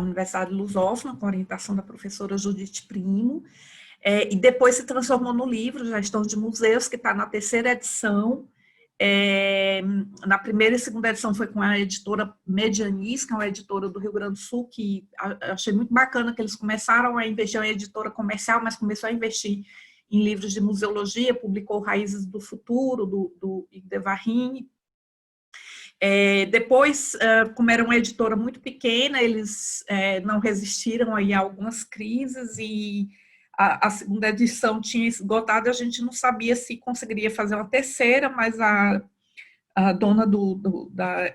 Universidade Lusófona, com orientação da professora Judite Primo, e depois se transformou no livro Gestão de Museus, que está na 3ª edição. Na 1ª e 2ª edição foi com a editora Medianis, que é uma editora do Rio Grande do Sul, que achei muito bacana que eles começaram a investir em editora comercial, mas começou a investir em livros de museologia, publicou Raízes do Futuro, do Idevarrini. Depois, como era uma editora muito pequena, eles não resistiram aí a algumas crises e a 2ª edição tinha esgotado, a gente não sabia se conseguiria fazer uma 3ª, mas a dona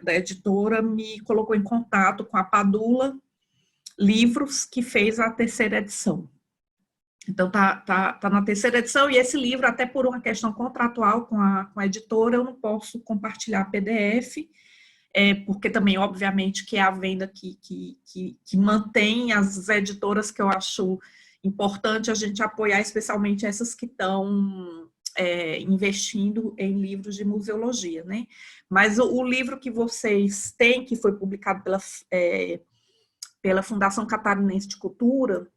da editora me colocou em contato com a Padula Livros, que fez a 3ª edição. Então, tá na 3ª edição, e esse livro, até por uma questão contratual com a editora, eu não posso compartilhar PDF, porque também, obviamente, que é a venda que mantém as editoras, que eu acho importante a gente apoiar, especialmente essas que estão investindo em livros de museologia, né? Mas o livro que vocês têm, que foi publicado pela Fundação Catarinense de Cultura,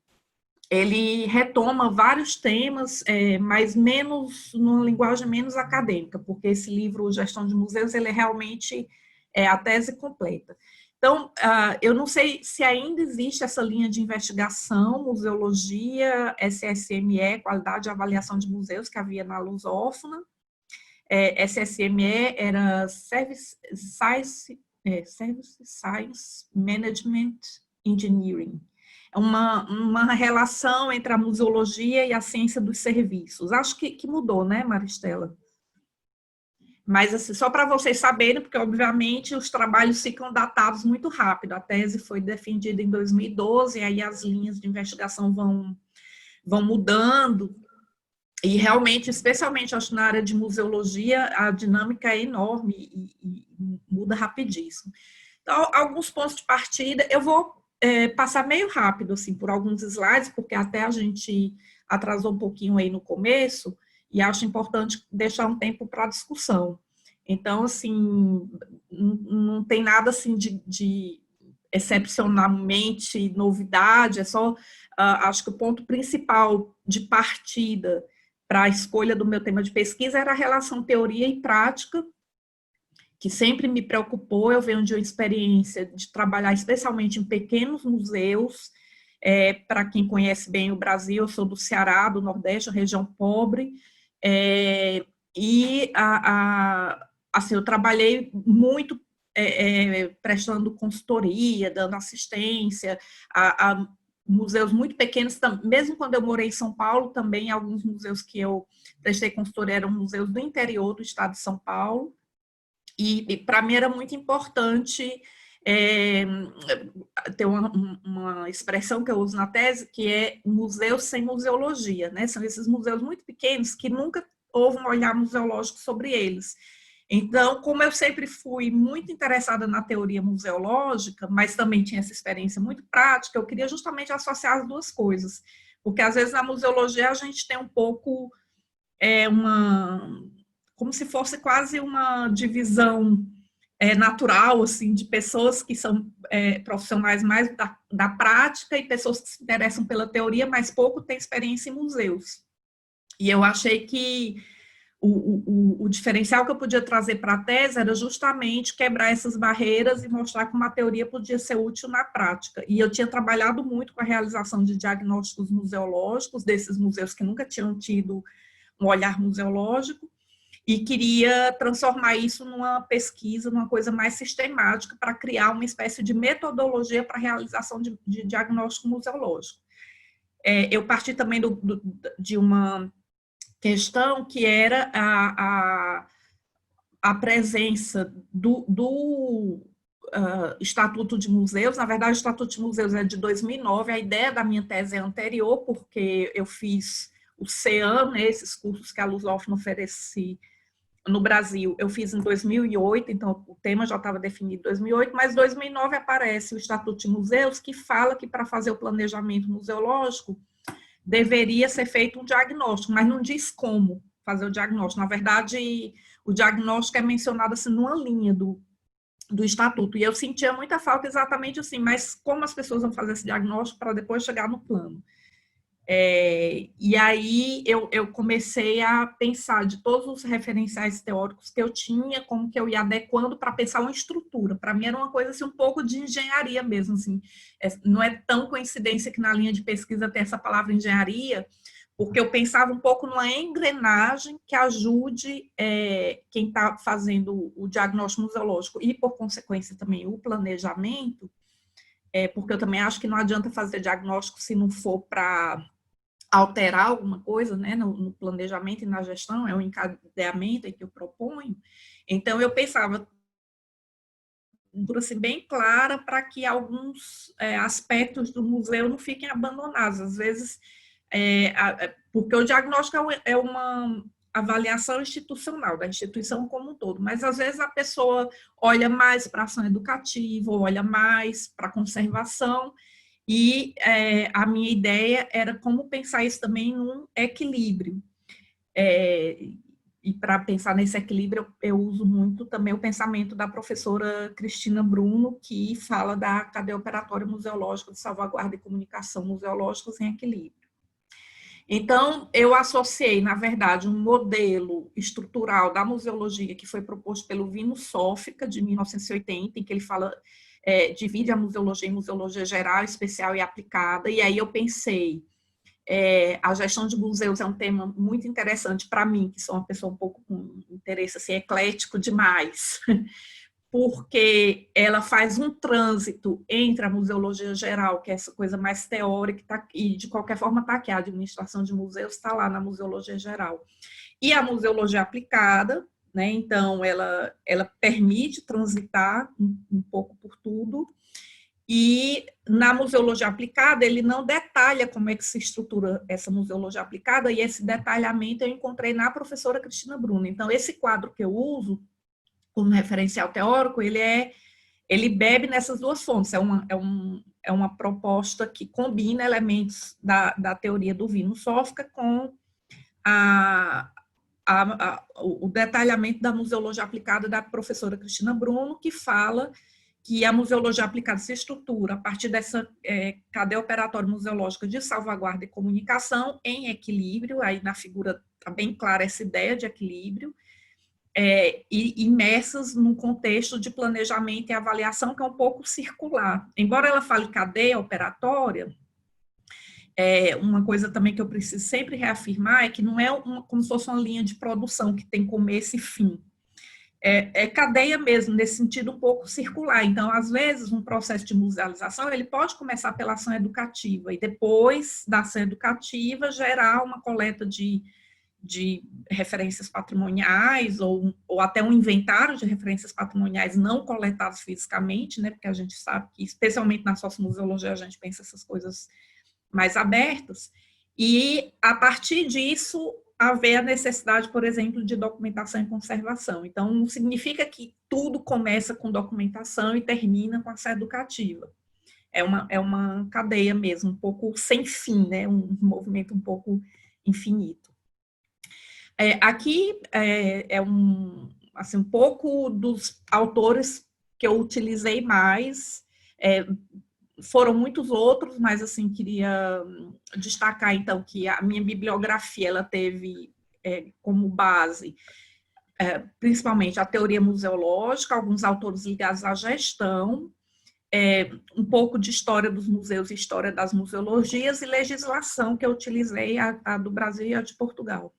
ele retoma vários temas, mas numa linguagem menos acadêmica, porque esse livro, Gestão de Museus, ele é realmente a tese completa. Então, eu não sei se ainda existe essa linha de investigação, museologia, SSME, Qualidade e Avaliação de Museus, que havia na Lusófona. SSME era Service Science Management Engineering. É uma relação entre a museologia e a ciência dos serviços. Acho que mudou, né, Maristela? Mas, assim, só para vocês saberem, porque, obviamente, os trabalhos ficam datados muito rápido. A tese foi defendida em 2012, e aí as linhas de investigação vão mudando. E, realmente, especialmente, acho, na área de museologia, a dinâmica é enorme e muda rapidíssimo. Então, alguns pontos de partida, eu vou passar meio rápido, assim, por alguns slides, porque até a gente atrasou um pouquinho aí no começo, e acho importante deixar um tempo para discussão. Então, assim, não tem nada, assim, de excepcionalmente novidade, é só, acho que o ponto principal de partida para a escolha do meu tema de pesquisa era a relação teoria e prática, que sempre me preocupou. Eu venho de uma experiência de trabalhar especialmente em pequenos museus. Para quem conhece bem o Brasil, eu sou do Ceará, do Nordeste, uma região pobre, assim, eu trabalhei muito prestando consultoria, dando assistência a museus muito pequenos, mesmo quando eu morei em São Paulo, também alguns museus que eu prestei consultoria eram museus do interior do estado de São Paulo. E para mim era muito importante ter uma expressão que eu uso na tese, que é museu sem museologia, né? São esses museus muito pequenos que nunca houve um olhar museológico sobre eles. Então, como eu sempre fui muito interessada na teoria museológica, mas também tinha essa experiência muito prática, eu queria justamente associar as duas coisas, porque às vezes na museologia a gente tem um pouco como se fosse quase uma divisão natural, assim, de pessoas que são profissionais mais da prática e pessoas que se interessam pela teoria, mas pouco têm experiência em museus. E eu achei que o diferencial que eu podia trazer para a tese era justamente quebrar essas barreiras e mostrar como a teoria podia ser útil na prática. E eu tinha trabalhado muito com a realização de diagnósticos museológicos, desses museus que nunca tinham tido um olhar museológico, e queria transformar isso numa pesquisa, numa coisa mais sistemática, para criar uma espécie de metodologia para a realização de diagnóstico museológico. Eu parti também de uma questão que era a presença do Estatuto de Museus. Na verdade, o Estatuto de Museus é de 2009, a ideia da minha tese é anterior, porque eu fiz o CEAM, né, esses cursos que a Lusófona oferece no Brasil, eu fiz em 2008, então o tema já estava definido em 2008, mas em 2009 aparece o Estatuto de Museus, que fala que para fazer o planejamento museológico deveria ser feito um diagnóstico, mas não diz como fazer o diagnóstico. Na verdade, o diagnóstico é mencionado assim numa linha do Estatuto, e eu sentia muita falta exatamente assim, mas como as pessoas vão fazer esse diagnóstico para depois chegar no plano? E aí eu comecei a pensar de todos os referenciais teóricos que eu tinha, como que eu ia adequando para pensar uma estrutura. Para mim era uma coisa assim, um pouco de engenharia mesmo. Assim. Não é tão coincidência que na linha de pesquisa tem essa palavra engenharia, porque eu pensava um pouco numa engrenagem que ajude quem está fazendo o diagnóstico museológico e, por consequência, também o planejamento, porque eu também acho que não adianta fazer diagnóstico se não for para alterar alguma coisa, né, no planejamento e na gestão, é o encadeamento que eu proponho. Então, eu pensava por assim, bem clara para que alguns aspectos do museu não fiquem abandonados. Às vezes, porque o diagnóstico é uma avaliação institucional, da instituição como um todo, mas às vezes a pessoa olha mais para a ação educativa, olha mais para a conservação, e a minha ideia era como pensar isso também num equilíbrio. E para pensar nesse equilíbrio, eu uso muito também o pensamento da professora Cristina Bruno, que fala da cadeia operatória museológica de salvaguarda e comunicação museológicos em equilíbrio. Então, eu associei, na verdade, um modelo estrutural da museologia que foi proposto pelo Vino Sófica, de 1980, em que ele fala, divide a museologia em museologia geral, especial e aplicada, e aí eu pensei, a gestão de museus é um tema muito interessante para mim, que sou uma pessoa um pouco com interesse assim, eclético demais, porque ela faz um trânsito entre a museologia geral, que é essa coisa mais teórica, e de qualquer forma está aqui, a administração de museus está lá na museologia geral, e a museologia aplicada, né? Então ela permite transitar um pouco por tudo, e na museologia aplicada ele não detalha como é que se estrutura essa museologia aplicada, e esse detalhamento eu encontrei na professora Cristina Bruno. Então esse quadro que eu uso como referencial teórico, ele bebe nessas duas fontes, é uma proposta que combina elementos da teoria do Vino Sófica com o detalhamento da museologia aplicada da professora Cristina Bruno, que fala que a museologia aplicada se estrutura a partir dessa cadeia operatória museológica de salvaguarda e comunicação em equilíbrio, aí na figura está bem clara essa ideia de equilíbrio, e imersas num contexto de planejamento e avaliação que é um pouco circular. Embora ela fale cadeia operatória, uma coisa também que eu preciso sempre reafirmar é que não é como se fosse uma linha de produção que tem começo e fim. É cadeia mesmo, nesse sentido um pouco circular. Então, às vezes, um processo de musealização, ele pode começar pela ação educativa, e depois da ação educativa, gerar uma coleta de referências patrimoniais, ou até um inventário de referências patrimoniais não coletadas fisicamente, né, porque a gente sabe que, especialmente na sociomuseologia, a gente pensa essas coisas mais abertas, e, a partir disso, haver a necessidade, por exemplo, de documentação e conservação. Então, não significa que tudo começa com documentação e termina com ação educativa. É uma cadeia mesmo, um pouco sem fim, né? Um movimento um pouco infinito. Aqui assim, um pouco dos autores que eu utilizei mais, foram muitos outros, mas assim, queria destacar então que a minha bibliografia ela teve como base principalmente a teoria museológica, alguns autores ligados à gestão, um pouco de história dos museus e história das museologias, e legislação que eu utilizei, a do Brasil e a de Portugal.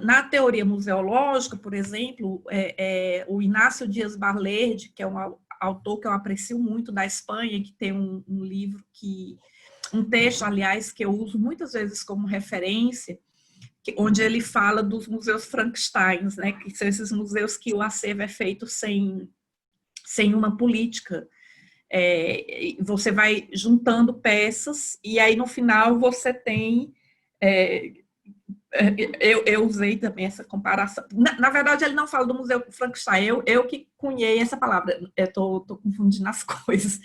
Na teoria museológica, por exemplo, o Inácio Dias Barlerde, que é um autor que eu aprecio muito, da Espanha, que tem um livro, um texto, aliás, que eu uso muitas vezes como referência, onde ele fala dos museus Frankensteins, né, que são esses museus que o acervo é feito sem uma política. Você vai juntando peças, e aí no final você tem eu usei também essa comparação. Na verdade, ele não fala do Museu Frankenstein, eu que cunhei essa palavra, eu estou confundindo as coisas.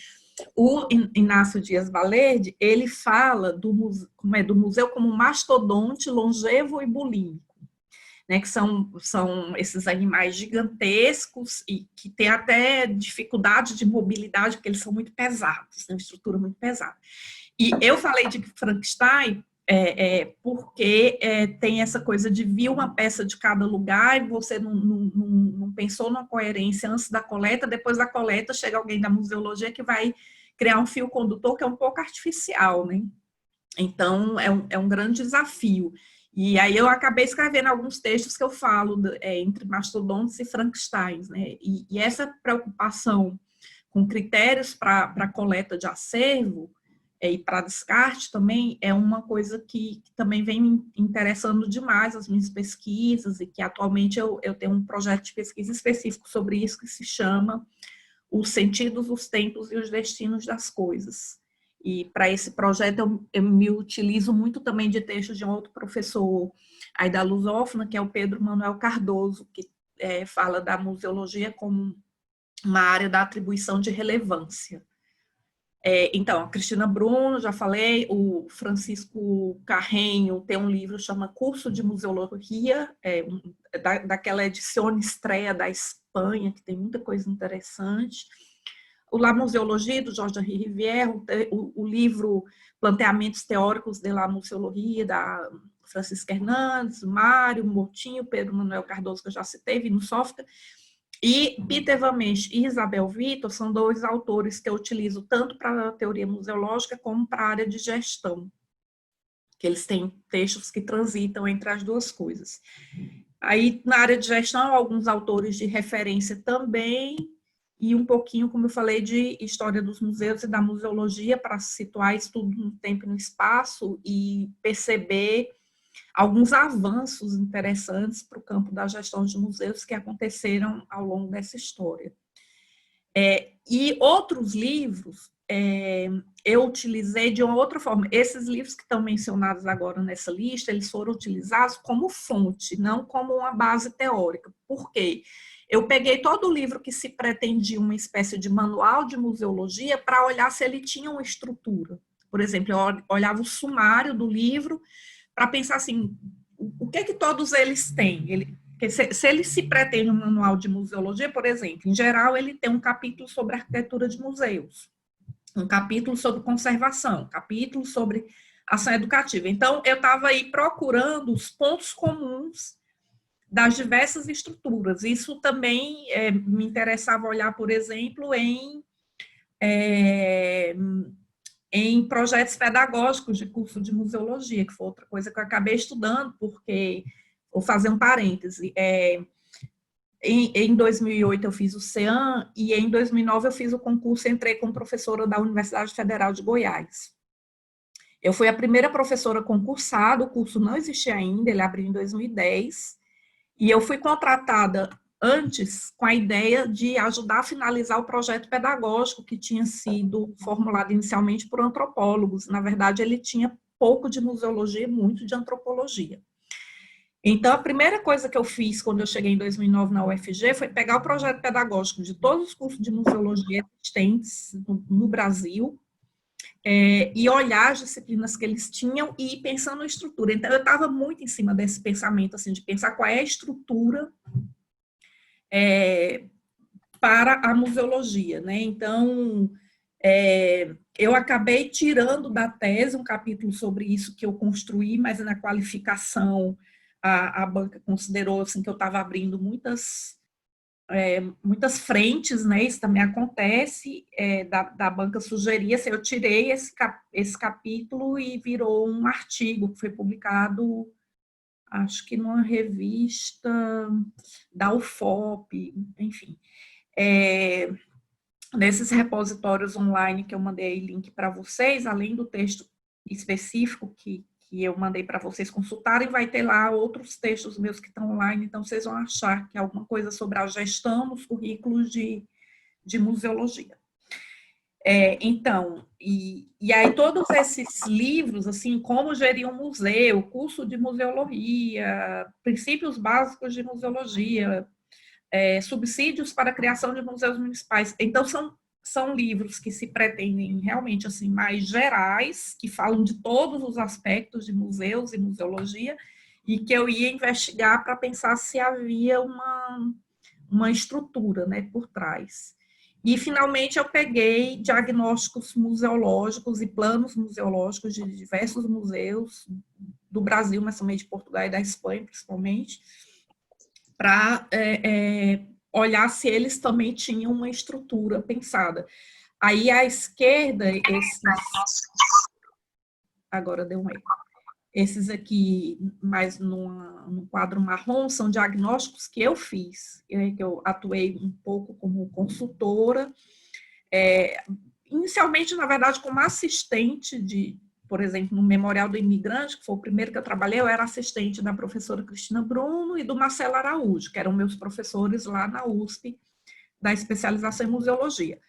O Inácio Dias Valerde, ele fala do museu como um mastodonte longevo e bulímico, né, que são esses animais gigantescos e que têm até dificuldade de mobilidade, porque eles são muito pesados, têm uma estrutura muito pesada. E eu falei de Frankenstein porque tem essa coisa de vir uma peça de cada lugar e você não pensou numa coerência antes da coleta, depois da coleta chega alguém da museologia que vai criar um fio condutor que é um pouco artificial, né? Então, é um grande desafio. E aí eu acabei escrevendo alguns textos que eu falo entre mastodontes e Frankensteins, né? E essa preocupação com critérios para coleta de acervo e para descarte também é uma coisa que também vem me interessando demais as minhas pesquisas e que atualmente eu tenho um projeto de pesquisa específico sobre isso que se chama Os Sentidos, os Tempos e os Destinos das Coisas. E para esse projeto eu me utilizo muito também de textos de um outro professor aí da lusófona, que é o Pedro Manuel Cardoso, que fala da museologia como uma área da atribuição de relevância. Então, a Cristina Bruno, já falei, o Francisco Carrenho tem um livro que chama Curso de Museologia, daquela edição estreia da Espanha, que tem muita coisa interessante. O La Museologia, do Jorge-Henri Rivière, o livro Planteamentos Teóricos de la Museologia, da Francisca Hernandes, Mário Moutinho, Pedro Manuel Cardoso, que eu já citei, Vino Sófica, e Peter Van Mensch e Isabel Vitor são dois autores que eu utilizo tanto para a teoria museológica como para a área de gestão, que eles têm textos que transitam entre as duas coisas. Aí, na área de gestão, alguns autores de referência também, e um pouquinho, como eu falei, de história dos museus e da museologia, para situar isso tudo no tempo e no espaço e perceber alguns avanços interessantes para o campo da gestão de museus que aconteceram ao longo dessa história. E outros livros eu utilizei de uma outra forma. Esses livros que estão mencionados agora nessa lista, eles foram utilizados como fonte, não como uma base teórica. Por quê? Eu peguei todo o livro que se pretendia uma espécie de manual de museologia para olhar se ele tinha uma estrutura. Por exemplo, eu olhava o sumário do livro para pensar assim, o que é que todos eles têm? Se ele se pretende um manual de museologia, por exemplo, em geral ele tem um capítulo sobre arquitetura de museus, um capítulo sobre conservação, um capítulo sobre ação educativa. Então, eu estava aí procurando os pontos comuns das diversas estruturas. Isso também me interessava olhar, por exemplo, em projetos pedagógicos de curso de museologia, que foi outra coisa que eu acabei estudando, porque, vou fazer um parêntese, em 2008 eu fiz o CEAM e em 2009 eu fiz o concurso e entrei como professora da Universidade Federal de Goiás. Eu fui a primeira professora concursada, o curso não existia ainda, ele abriu em 2010, e eu fui contratada antes com a ideia de ajudar a finalizar o projeto pedagógico que tinha sido formulado inicialmente por antropólogos. Na verdade, ele tinha pouco de museologia e muito de antropologia. Então, a primeira coisa que eu fiz quando eu cheguei em 2009 na UFG foi pegar o projeto pedagógico de todos os cursos de museologia existentes no Brasil e olhar as disciplinas que eles tinham e ir pensando na estrutura. Então, eu estava muito em cima desse pensamento, assim, de pensar qual é a estrutura para a museologia, né? Então, eu acabei tirando da tese um capítulo sobre isso que eu construí, mas na qualificação a banca considerou assim, que eu estava abrindo muitas frentes, né? Isso também acontece, da banca sugeria, assim, eu tirei esse capítulo e virou um artigo que foi publicado, acho que numa revista da UFOP, enfim. Nesses repositórios online que eu mandei link para vocês, além do texto específico que eu mandei para vocês consultarem, vai ter lá outros textos meus que estão online, então vocês vão achar que é alguma coisa sobre a gestão nos currículos de museologia. Então, e aí todos esses livros, assim, como gerir um museu, curso de museologia, princípios básicos de museologia, subsídios para a criação de museus municipais. Então, são livros que se pretendem realmente, assim, mais gerais, que falam de todos os aspectos de museus e museologia, e que eu ia investigar para pensar se havia uma estrutura, né, por trás. E, finalmente, eu peguei diagnósticos museológicos e planos museológicos de diversos museus do Brasil, mas também de Portugal e da Espanha, principalmente, para olhar se eles também tinham uma estrutura pensada. Aí, à esquerda, agora deu um eco. Esses aqui, mais no quadro marrom, são diagnósticos que eu fiz, que eu atuei um pouco como consultora, inicialmente, na verdade, como assistente por exemplo, no Memorial do Imigrante, que foi o primeiro que eu trabalhei, eu era assistente da professora Cristina Bruno e do Marcelo Araújo, que eram meus professores lá na USP, da especialização em museologia.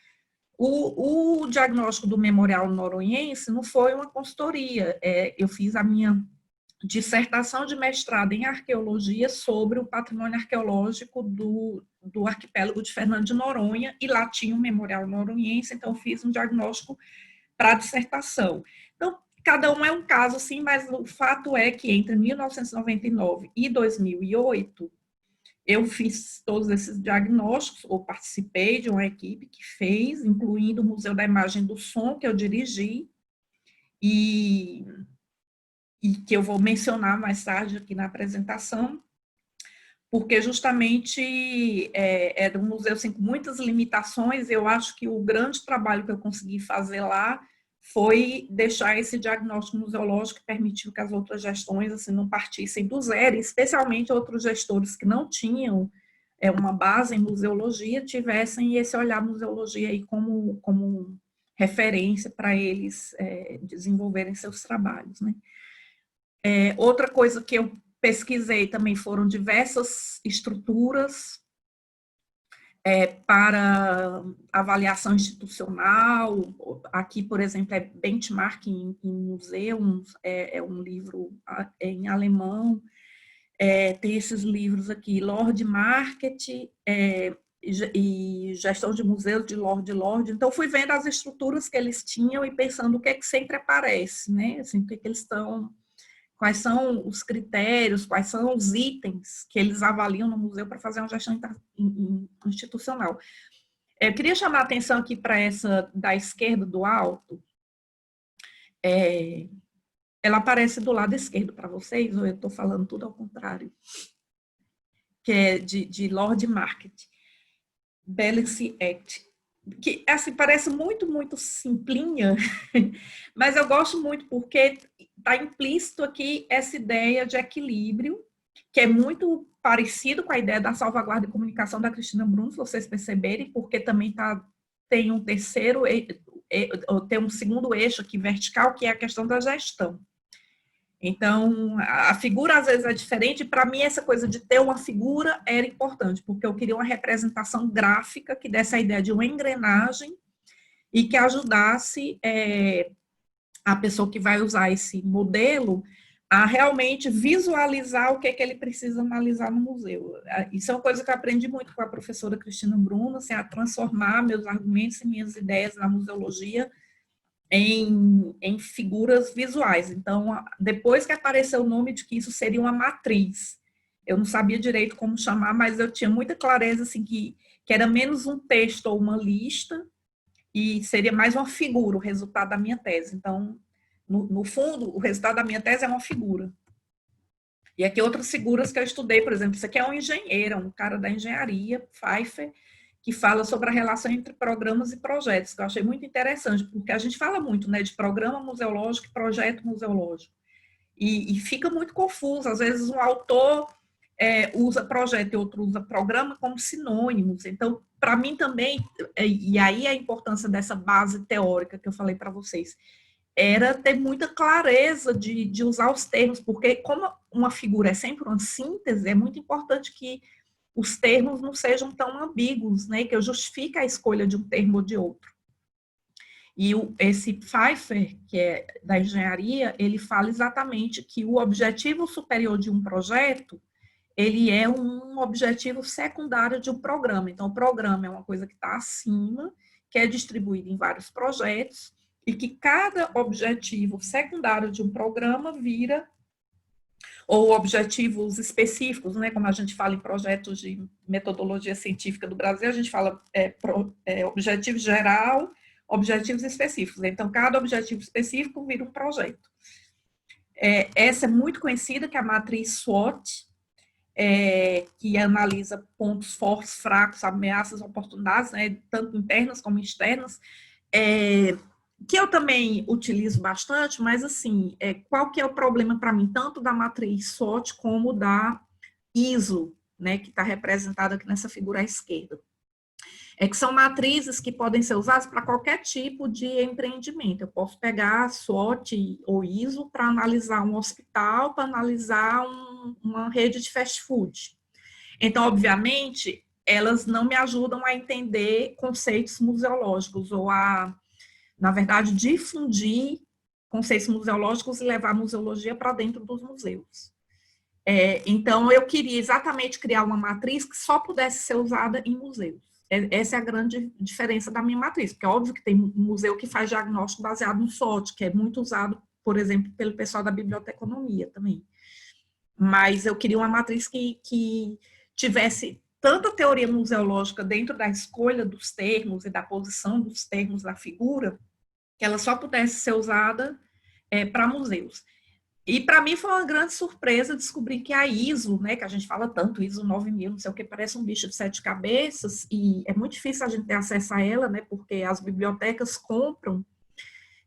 O diagnóstico do Memorial Noronhense não foi uma consultoria, eu fiz a minha dissertação de mestrado em arqueologia sobre o patrimônio arqueológico do arquipélago de Fernando de Noronha, e lá tinha um Memorial Noronhense, então fiz um diagnóstico para a dissertação. Então, cada um é um caso, sim, mas o fato é que entre 1999 e 2008, eu fiz todos esses diagnósticos, ou participei de uma equipe que fez, incluindo o Museu da Imagem do Som, que eu dirigi, e que eu vou mencionar mais tarde aqui na apresentação, porque justamente era um museu assim, com muitas limitações. Eu acho que o grande trabalho que eu consegui fazer lá foi deixar esse diagnóstico museológico que permitiu que as outras gestões assim, não partissem do zero, especialmente outros gestores que não tinham uma base em museologia, tivessem esse olhar museologia aí como referência para eles desenvolverem seus trabalhos, né? Outra coisa que eu pesquisei também foram diversas estruturas para avaliação institucional. Aqui, por exemplo, é benchmarking em museus, é um livro em alemão. Tem esses livros aqui, Lord Market e Gestão de Museus de Lord. Então, fui vendo as estruturas que eles tinham e pensando o que é que sempre aparece, né? Assim, o que é que eles estão... Quais são os critérios, quais são os itens que eles avaliam no museu para fazer uma gestão institucional. Eu queria chamar a atenção aqui para essa da esquerda do alto. Ela aparece do lado esquerdo para vocês, ou eu estou falando tudo ao contrário? Que é de Lord Market, Balance Act. Que assim, parece muito, muito simplinha, mas eu gosto muito porque está implícito aqui essa ideia de equilíbrio, que é muito parecido com a ideia da salvaguarda e comunicação da Cristina Bruno, se vocês perceberem, porque também tem um terceiro, tem um segundo eixo aqui vertical, que é a questão da gestão. Então, a figura às vezes é diferente, e para mim essa coisa de ter uma figura era importante, porque eu queria uma representação gráfica que desse a ideia de uma engrenagem e que ajudasse a pessoa que vai usar esse modelo a realmente visualizar o que é que ele precisa analisar no museu. Isso é uma coisa que eu aprendi muito com a professora Cristina Bruno, assim, a transformar meus argumentos e minhas ideias na museologia em figuras visuais. Então, depois que apareceu o nome de que isso seria uma matriz, eu não sabia direito como chamar, mas eu tinha muita clareza assim, que era menos um texto ou uma lista, e seria mais uma figura, o resultado da minha tese. Então, no fundo, o resultado da minha tese é uma figura. E aqui outras figuras que eu estudei, por exemplo, isso aqui é um engenheiro, um cara da engenharia, Pfeiffer, que fala sobre a relação entre programas e projetos, que eu achei muito interessante, porque a gente fala muito, né, de programa museológico e projeto museológico, e fica muito confuso. Às vezes um autor usa projeto e outro usa programa como sinônimos. Então, para mim também, e aí a importância dessa base teórica que eu falei para vocês, era ter muita clareza de usar os termos, porque como uma figura é sempre uma síntese, é muito importante que os termos não sejam tão ambíguos, né, que eu justifique a escolha de um termo ou de outro. E esse Pfeiffer, que é da engenharia, ele fala exatamente que o objetivo superior de um projeto, ele é um objetivo secundário de um programa. Então, o programa é uma coisa que está acima, que é distribuído em vários projetos, e que cada objetivo secundário de um programa vira, ou objetivos específicos, né? Como a gente fala em projetos de metodologia científica do Brasil, a gente fala objetivo geral, objetivos específicos. Então, cada objetivo específico vira um projeto. Essa é muito conhecida, que é a matriz SWOT, que analisa pontos fortes, fracos, ameaças, oportunidades, né, tanto internas como externas, que eu também utilizo bastante, mas assim, qual que é o problema para mim, tanto da matriz SWOT como da ISO, né, que está representada aqui nessa figura à esquerda. Que são matrizes que podem ser usadas para qualquer tipo de empreendimento. Eu posso pegar SWOT ou ISO para analisar um hospital, para analisar uma rede de fast food. Então, obviamente, elas não me ajudam a entender conceitos museológicos ou a, na verdade, difundir conceitos museológicos e levar a museologia para dentro dos museus. Então, eu queria exatamente criar uma matriz que só pudesse ser usada em museus. Essa é a grande diferença da minha matriz, porque é óbvio que tem um museu que faz diagnóstico baseado no SWOT, que é muito usado, por exemplo, pelo pessoal da biblioteconomia também. Mas eu queria uma matriz que tivesse tanta teoria museológica dentro da escolha dos termos e da posição dos termos da figura, que ela só pudesse ser usada para museus. E para mim foi uma grande surpresa descobrir que a ISO, né, que a gente fala tanto, ISO 9000, não sei o que, parece um bicho de 7 cabeças, e é muito difícil a gente ter acesso a ela, né, porque as bibliotecas compram,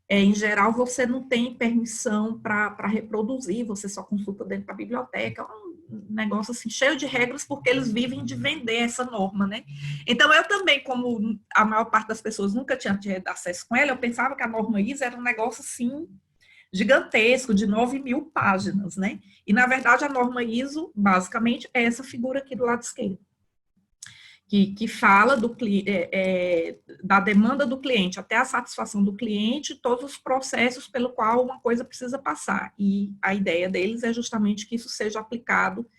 em geral você não tem permissão para reproduzir, você só consulta dentro da biblioteca, é um negócio assim, cheio de regras, porque eles vivem de vender essa norma, né. Então eu também, como a maior parte das pessoas nunca tinha tido acesso com ela, eu pensava que a norma ISO era um negócio assim, gigantesco, de 9.000 páginas, né? E, na verdade, a norma ISO, basicamente, é essa figura aqui do lado esquerdo, que fala da demanda do cliente até a satisfação do cliente, todos os processos pelo qual uma coisa precisa passar. E a ideia deles é justamente que isso seja aplicado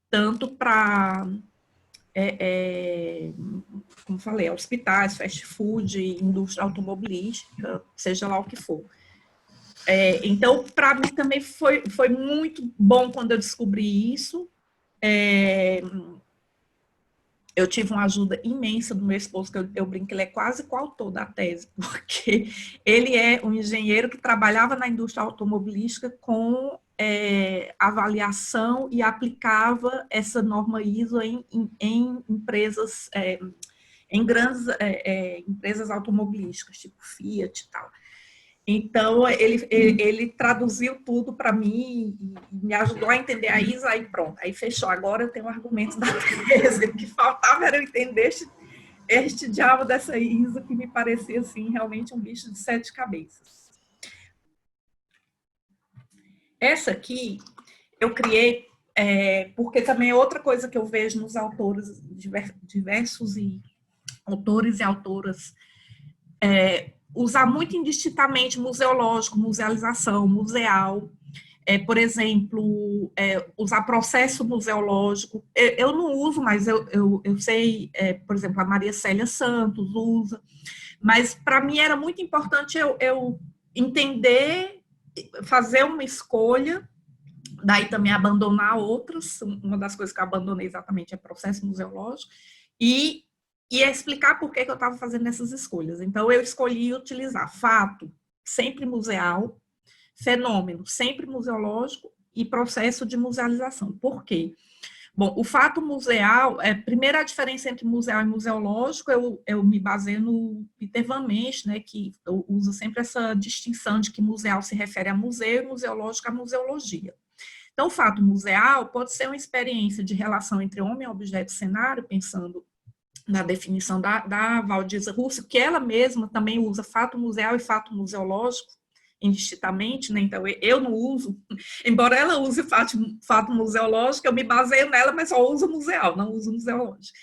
tanto para, como falei, hospitais, fast food, indústria automobilística, seja lá o que for. Então, para mim também foi muito bom quando eu descobri isso. Eu tive uma ajuda imensa do meu esposo, que eu brinco que ele é quase coautor da tese, porque ele é um engenheiro que trabalhava na indústria automobilística com avaliação e aplicava essa norma ISO em empresas, em grandes empresas automobilísticas, tipo Fiat e tal. Então, ele traduziu tudo para mim e me ajudou a entender a ISO, aí pronto, aí fechou. Agora eu tenho argumentos da tese, o que faltava era eu entender este diabo dessa ISO, que me parecia, assim, realmente um bicho de 7 cabeças. Essa aqui eu criei, porque também é outra coisa que eu vejo nos autores, diversos autores e autoras, usar muito indistintamente museológico, musealização, museal, por exemplo, usar processo museológico. Eu não uso, mas eu sei, por exemplo, a Maria Célia Santos usa, mas para mim era muito importante eu entender, fazer uma escolha, daí também abandonar outras. Uma das coisas que eu abandonei exatamente é processo museológico, e explicar por que eu estava fazendo essas escolhas. Então, eu escolhi utilizar fato, sempre museal, fenômeno, sempre museológico, e processo de musealização. Por quê? Bom, o fato museal, primeiro a diferença entre museal e museológico, eu me baseio no Peter Van Mensch, né, que usa sempre essa distinção de que museal se refere a museu e museológico a museologia. Então, o fato museal pode ser uma experiência de relação entre homem, objeto e cenário, pensando na definição da Valdisa Russo, que ela mesma também usa fato museal e fato museológico, indistintamente, né? Então eu não uso, embora ela use fato museológico, eu me baseio nela, mas só uso museal, não uso museológico.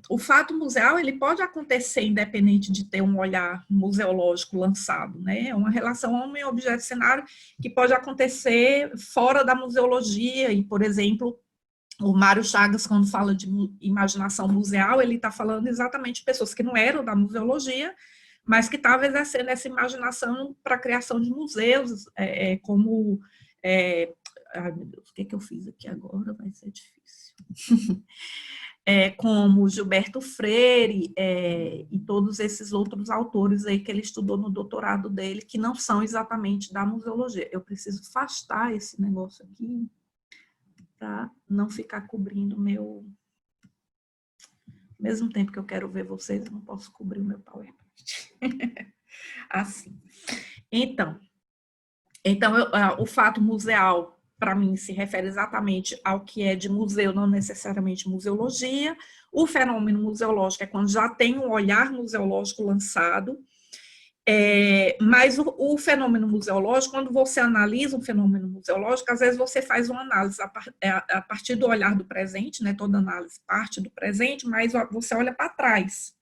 o fato museal, ele pode acontecer independente de ter um olhar museológico lançado, né? É uma relação homem-objeto-cenário que pode acontecer fora da museologia e, por exemplo, o Mário Chagas, quando fala de imaginação museal, ele está falando exatamente de pessoas que não eram da museologia, mas que estavam exercendo essa imaginação para a criação de museus, como... ai, meu Deus, o que eu fiz aqui agora? Vai ser difícil. Como Gilberto Freire e todos esses outros autores aí que ele estudou no doutorado dele, que não são exatamente da museologia. Eu preciso afastar esse negócio aqui para não ficar cobrindo meu... Ao mesmo tempo que eu quero ver vocês, eu não posso cobrir o meu PowerPoint. Assim. Então o fato museal, para mim, se refere exatamente ao que é de museu, não necessariamente museologia. O fenômeno museológico é quando já tem um olhar museológico lançado, mas o fenômeno museológico, quando você analisa um fenômeno museológico, às vezes você faz uma análise a partir do olhar do presente, né? Toda análise parte do presente, mas você olha para trás.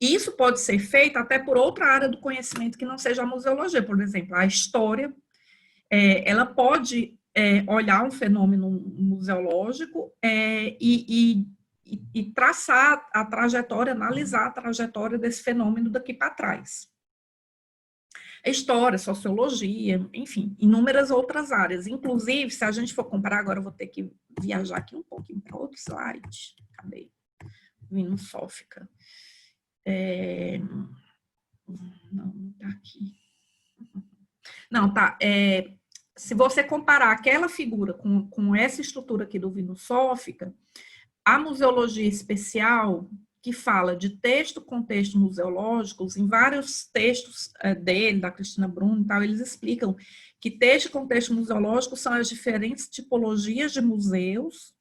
E isso pode ser feito até por outra área do conhecimento que não seja a museologia, por exemplo, a história. Ela pode olhar um fenômeno museológico e traçar a trajetória, analisar a trajetória desse fenômeno daqui para trás. História, sociologia, enfim, inúmeras outras áreas. Inclusive, se a gente for comparar, agora eu vou ter que viajar aqui um pouquinho para outro slide. Cadê? Vinusófica. Não está aqui. Não, tá. Se você comparar aquela figura com essa estrutura aqui do Vinusófica, a museologia especial, que fala de texto, contexto museológicos, em vários textos dele, da Cristina Bruno e tal, eles explicam que texto e contexto museológico são as diferentes tipologias de museus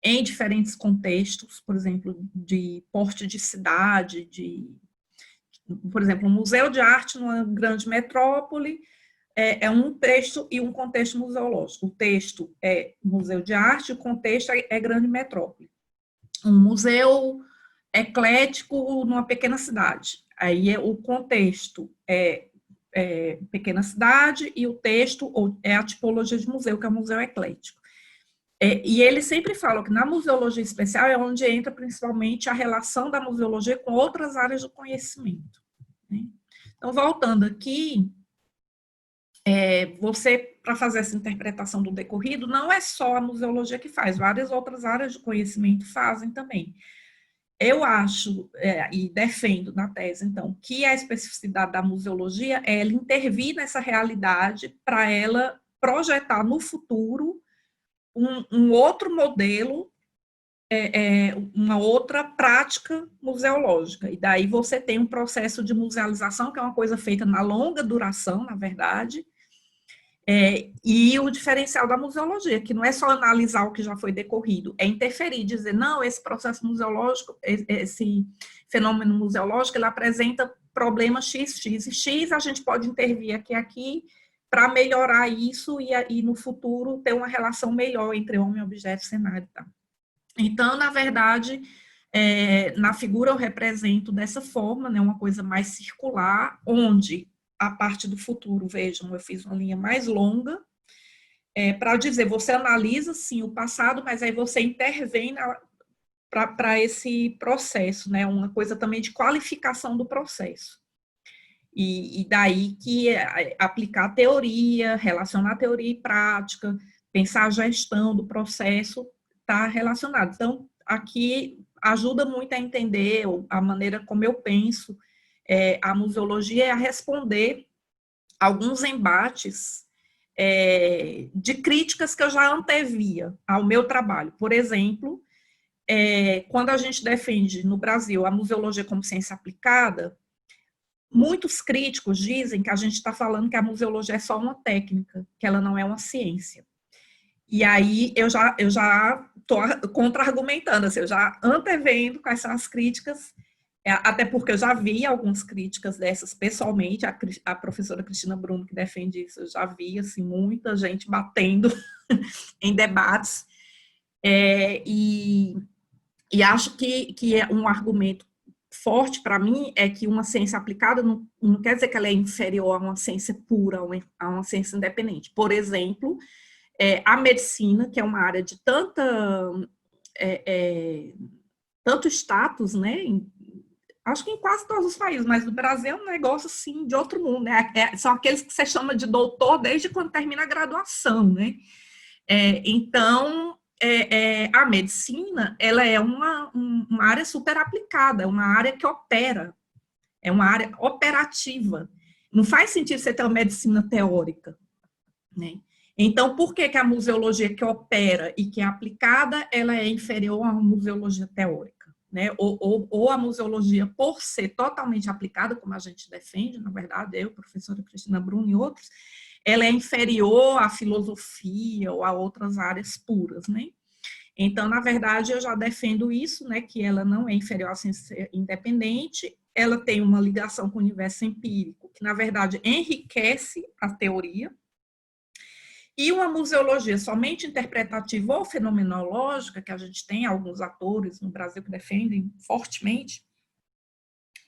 em diferentes contextos, por exemplo, de porte de cidade, por exemplo, um museu de arte numa grande metrópole, um texto e um contexto museológico. O texto é museu de arte, o contexto é grande metrópole. Um museu eclético numa pequena cidade. Aí o contexto é pequena cidade e o texto é a tipologia de museu, que é o museu eclético. E ele sempre fala que na museologia especial é onde entra principalmente a relação da museologia com outras áreas do conhecimento, né? Então, voltando aqui, você, para fazer essa interpretação do decorrido, não é só a museologia que faz, várias outras áreas de conhecimento fazem também. Eu acho, e defendo na tese, então, que a especificidade da museologia é ela intervir nessa realidade para ela projetar no futuro um outro modelo, uma outra prática museológica. E daí você tem um processo de musealização, que é uma coisa feita na longa duração, na verdade, e o diferencial da museologia, que não é só analisar o que já foi decorrido, é interferir, dizer, não, esse processo museológico, esse fenômeno museológico, ele apresenta problema X, X e X, a gente pode intervir aqui, para melhorar isso e no futuro ter uma relação melhor entre homem, objeto e cenário. Tá? Então, na verdade, na figura eu represento dessa forma, né, uma coisa mais circular, onde a parte do futuro, vejam, eu fiz uma linha mais longa, para dizer, você analisa, sim, o passado, mas aí você intervém para esse processo, né, uma coisa também de qualificação do processo. E daí que aplicar teoria, relacionar teoria e prática, pensar a gestão do processo, está relacionado. Então, aqui ajuda muito a entender a maneira como eu penso a museologia, a responder alguns embates de críticas que eu já antevia ao meu trabalho. Por exemplo, quando a gente defende no Brasil a museologia como ciência aplicada, muitos críticos dizem que a gente está falando que a museologia é só uma técnica, que ela não é uma ciência. E aí eu já estou contra-argumentando, assim, eu já antevendo quais são as críticas, até porque eu já vi algumas críticas dessas pessoalmente, a professora Cristina Bruno, que defende isso, eu já vi assim, muita gente batendo em debates, e E acho que é um argumento forte para mim é que uma ciência aplicada não quer dizer que ela é inferior a uma ciência pura, a uma ciência independente. Por exemplo, a medicina, que é uma área de tanto status, né? Acho que em quase todos os países, mas no Brasil é um negócio assim de outro mundo, né? São aqueles que você chama de doutor desde quando termina a graduação, né? Então, a medicina, ela é uma área super aplicada, é uma área que opera, é uma área operativa. Não faz sentido você ter uma medicina teórica, né? Então, por que a museologia que opera e que é aplicada, ela é inferior à museologia teórica? Né? Ou a museologia, por ser totalmente aplicada, como a gente defende, na verdade, eu, professora Cristina Bruno e outros, ela é inferior à filosofia ou a outras áreas puras, né? Então, na verdade, eu já defendo isso, né, que ela não é inferior à ciência independente, ela tem uma ligação com o universo empírico, que, na verdade, enriquece a teoria, e uma museologia somente interpretativa ou fenomenológica, que a gente tem alguns atores no Brasil que defendem fortemente,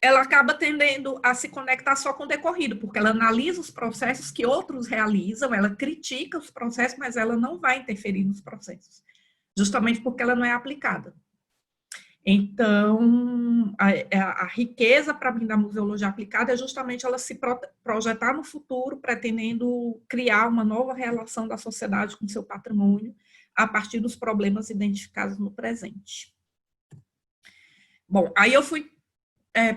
ela acaba tendendo a se conectar só com o decorrido, porque ela analisa os processos que outros realizam, ela critica os processos, mas ela não vai interferir nos processos, justamente porque ela não é aplicada. Então, a riqueza, para mim, da museologia aplicada é justamente ela se projetar no futuro, pretendendo criar uma nova relação da sociedade com seu patrimônio, a partir dos problemas identificados no presente. Bom, aí eu fui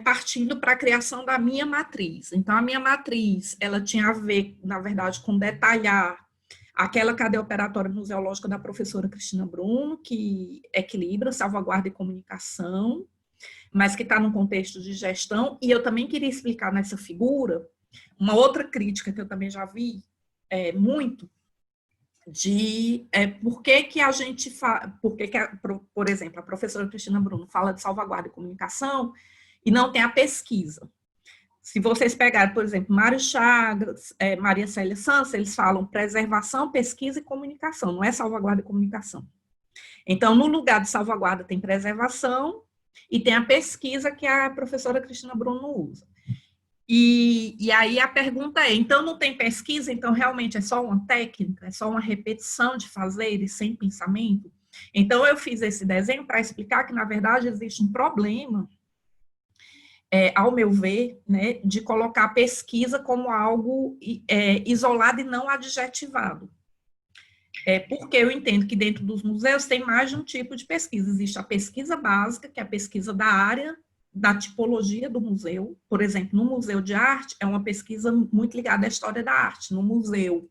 partindo para a criação da minha matriz. Então, a minha matriz, ela tinha a ver, na verdade, com detalhar aquela cadeia operatória museológica da professora Cristina Bruno, que equilibra salvaguarda e comunicação, mas que está num contexto de gestão, e eu também queria explicar nessa figura uma outra crítica que eu também já vi muito, de por que a gente por exemplo, a professora Cristina Bruno fala de salvaguarda e comunicação e não tem a pesquisa. Se vocês pegarem, por exemplo, Mário Chagas, Maria Célia Santos, eles falam preservação, pesquisa e comunicação, não é salvaguarda e comunicação. Então, no lugar de salvaguarda tem preservação e tem a pesquisa que a professora Cristina Bruno usa. E aí a pergunta é, então não tem pesquisa, então realmente é só uma técnica, é só uma repetição de fazer e sem pensamento? Então, eu fiz esse desenho para explicar que, na verdade, existe um problema ao meu ver, né, de colocar a pesquisa como algo isolado e não adjetivado. Porque eu entendo que dentro dos museus tem mais de um tipo de pesquisa. Existe a pesquisa básica, que é a pesquisa da área, da tipologia do museu. Por exemplo, no Museu de Arte, é uma pesquisa muito ligada à história da arte. No museu,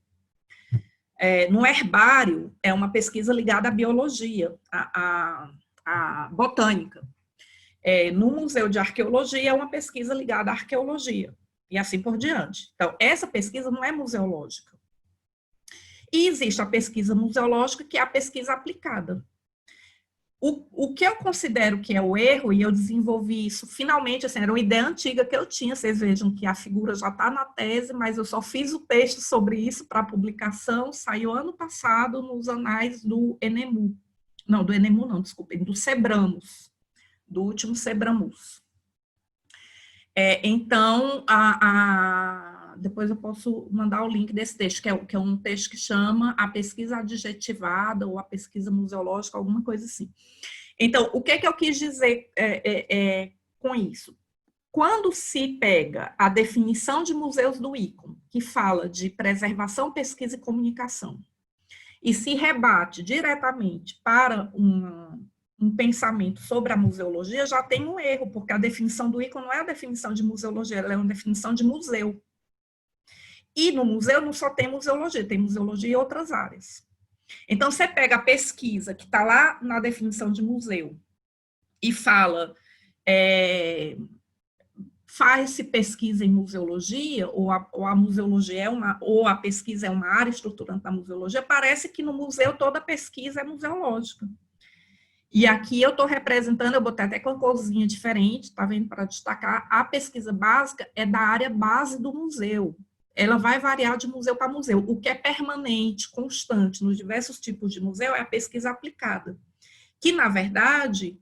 no herbário, é uma pesquisa ligada à biologia, à botânica. No Museu de Arqueologia, é uma pesquisa ligada à arqueologia, e assim por diante. Então, essa pesquisa não é museológica. E existe a pesquisa museológica, que é a pesquisa aplicada. O que eu considero que é o erro, e eu desenvolvi isso finalmente, assim, era uma ideia antiga que eu tinha, vocês vejam que a figura já está na tese, mas eu só fiz o texto sobre isso para publicação, saiu ano passado nos anais do Enemu. Não, do Enemu não, desculpem, do Sebramos. Do último Sebramus. Então, depois eu posso mandar o link desse texto, que é um texto que chama a pesquisa adjetivada ou a pesquisa museológica, alguma coisa assim. Então, o que eu quis dizer com isso? Quando se pega a definição de museus do ICOM, que fala de preservação, pesquisa e comunicação, e se rebate diretamente para um pensamento sobre a museologia, já tem um erro, porque a definição do ICOM não é a definição de museologia, ela é uma definição de museu. E no museu não só tem museologia, tem museologia e outras áreas. Então, você pega a pesquisa que está lá na definição de museu e fala, faz-se pesquisa em museologia, ou a museologia ou a pesquisa é uma área estruturante da museologia, parece que no museu toda pesquisa é museológica. E aqui eu estou representando, eu botei até com uma corzinha diferente, tá vendo, para destacar, a pesquisa básica é da área base do museu. Ela vai variar de museu para museu. O que é permanente, constante, nos diversos tipos de museu, é a pesquisa aplicada. Que, na verdade,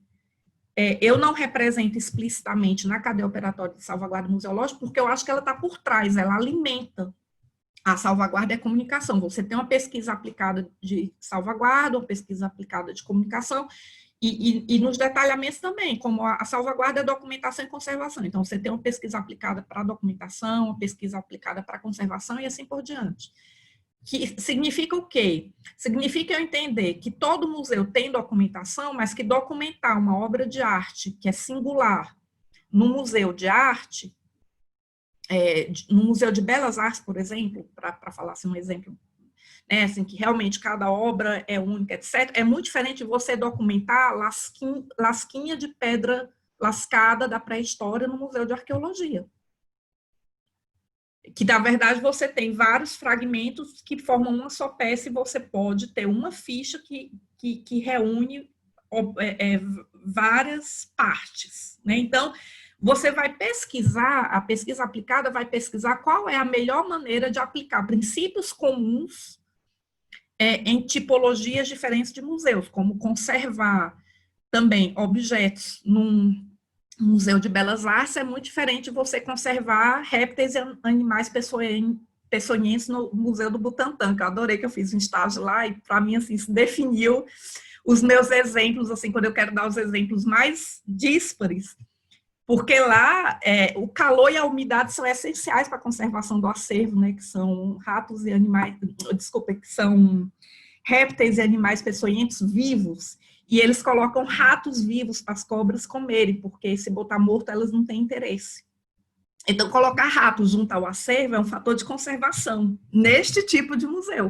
Eu não represento explicitamente na cadeia operatória de salvaguarda museológica, porque eu acho que ela está por trás, ela alimenta. A salvaguarda é comunicação. Você tem uma pesquisa aplicada de salvaguarda, uma pesquisa aplicada de comunicação, e nos detalhamentos também, como a salvaguarda é documentação e conservação. Então, você tem uma pesquisa aplicada para documentação, uma pesquisa aplicada para conservação e assim por diante. Que significa o quê? Significa eu entender que todo museu tem documentação, mas que documentar uma obra de arte que é singular no museu de arte, no Museu de Belas Artes, por exemplo, para falar assim um exemplo, né, assim, que realmente cada obra é única, etc., é muito diferente de você documentar lasquinha de pedra lascada da pré-história no Museu de Arqueologia. Que, na verdade, você tem vários fragmentos que formam uma só peça e você pode ter uma ficha que reúne várias partes, né? Então, você vai pesquisar, a pesquisa aplicada vai pesquisar qual é a melhor maneira de aplicar princípios comuns em tipologias diferentes de museus, como conservar também objetos num Museu de Belas Artes é muito diferente de você conservar répteis e animais peçonhentos no Museu do Butantã, que eu adorei, que eu fiz um estágio lá, e para mim, assim, se definiu os meus exemplos, assim, quando eu quero dar os exemplos mais díspares, porque lá o calor e a umidade são essenciais para a conservação do acervo, né, que são ratos e animais, desculpa, que são répteis e animais peçonhentos vivos, e eles colocam ratos vivos para as cobras comerem, porque se botar morto, elas não têm interesse. Então, colocar ratos junto ao acervo é um fator de conservação neste tipo de museu.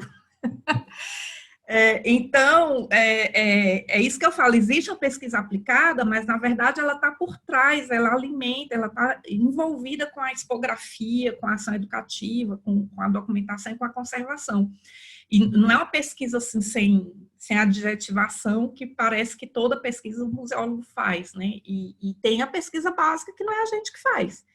Então, é isso que eu falo, existe uma pesquisa aplicada, mas, na verdade, ela está por trás, ela alimenta, ela está envolvida com a expografia, com a ação educativa, com a documentação e com a conservação. E não é uma pesquisa assim, sem adjetivação, que parece que toda pesquisa o museólogo faz, né? E tem a pesquisa básica, que não é a gente que faz.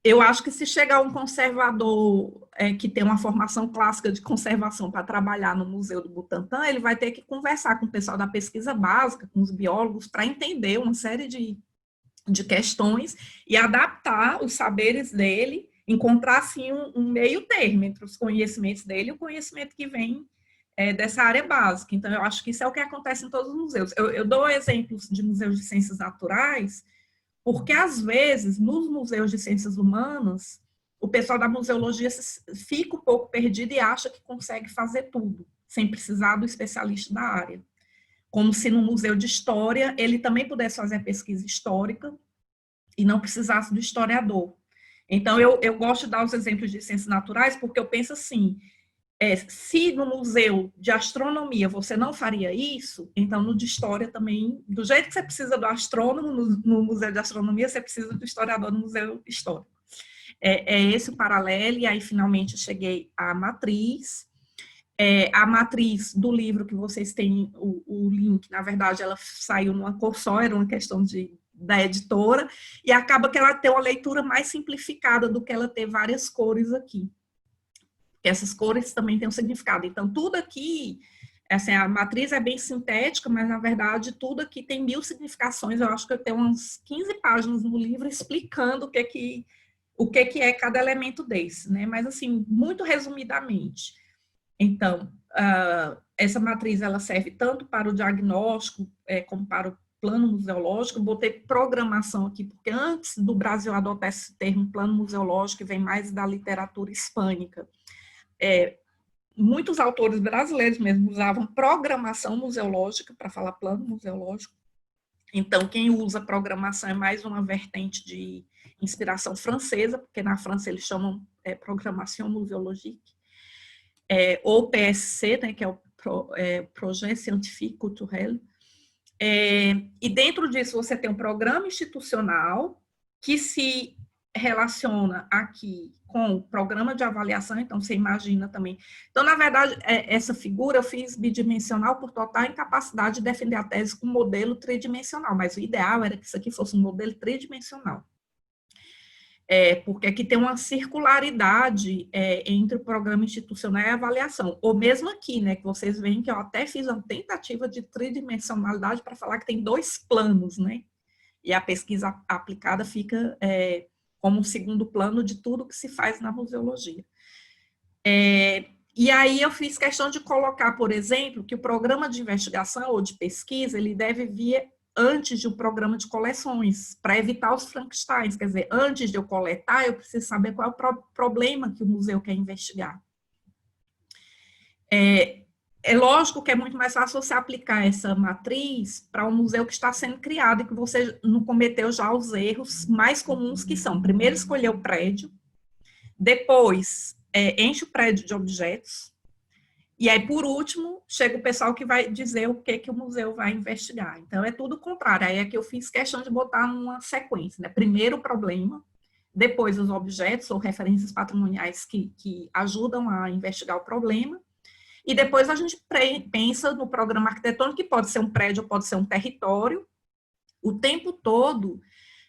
Eu acho que se chegar um conservador que tem uma formação clássica de conservação para trabalhar no Museu do Butantã, ele vai ter que conversar com o pessoal da pesquisa básica, com os biólogos, para entender uma série de questões e adaptar os saberes dele, encontrar, assim, um meio termo entre os conhecimentos dele e o conhecimento que vem dessa área básica. Então, eu acho que isso é o que acontece em todos os museus. Eu dou exemplos de museus de ciências naturais, porque, às vezes, nos museus de ciências humanas, o pessoal da museologia fica um pouco perdido e acha que consegue fazer tudo, sem precisar do especialista da área. Como se no museu de história ele também pudesse fazer a pesquisa histórica e não precisasse do historiador. Então, eu gosto de dar os exemplos de ciências naturais, porque eu penso assim, se no museu de astronomia você não faria isso, então no de história também, do jeito que você precisa do astrônomo no museu de astronomia, você precisa do historiador no museu histórico. É esse o paralelo, e aí finalmente eu cheguei à matriz. A matriz do livro que vocês têm, o link, na verdade, ela saiu numa cor só, era uma questão da editora, e acaba que ela tem uma leitura mais simplificada do que ela ter várias cores aqui. Essas cores também têm um significado. Então, tudo aqui, assim, a matriz é bem sintética, mas, na verdade, tudo aqui tem 1000 significações. Eu acho que eu tenho umas 15 páginas no livro explicando o que é cada elemento desse, né? Mas, assim, muito resumidamente. Então, essa matriz, ela serve tanto para o diagnóstico, como para o plano museológico. Botei programação aqui, porque antes do Brasil adotar esse termo plano museológico, vem mais da literatura hispânica. Muitos autores brasileiros mesmo usavam programação museológica para falar plano museológico. Então, quem usa programação é mais uma vertente de inspiração francesa, porque na França eles chamam programação museologique, ou PSC, né, que é o Projet Scientifique Culturel. E dentro disso você tem um programa institucional que se relaciona aqui com o programa de avaliação, então você imagina também. Então, na verdade, essa figura eu fiz bidimensional por total incapacidade de defender a tese com modelo tridimensional, mas o ideal era que isso aqui fosse um modelo tridimensional. Porque aqui tem uma circularidade entre o programa institucional e a avaliação. Ou mesmo aqui, né, que vocês veem que eu até fiz uma tentativa de tridimensionalidade para falar que tem 2 planos, né? E a pesquisa aplicada fica como um segundo plano de tudo que se faz na museologia. E aí eu fiz questão de colocar, por exemplo, que o programa de investigação ou de pesquisa, ele deve vir antes de um programa de coleções, para evitar os Frankensteins, quer dizer, antes de eu coletar, eu preciso saber qual é o problema que o museu quer investigar. É lógico que é muito mais fácil você aplicar essa matriz para um museu que está sendo criado e que você não cometeu já os erros mais comuns que são, primeiro escolher o prédio, depois enche o prédio de objetos, e aí, por último, chega o pessoal que vai dizer o que o museu vai investigar. Então, é tudo o contrário. Aí é que eu fiz questão de botar numa sequência, né? Primeiro o problema, depois os objetos ou referências patrimoniais que ajudam a investigar o problema, e depois a gente pensa no programa arquitetônico, que pode ser um prédio, pode ser um território. O tempo todo,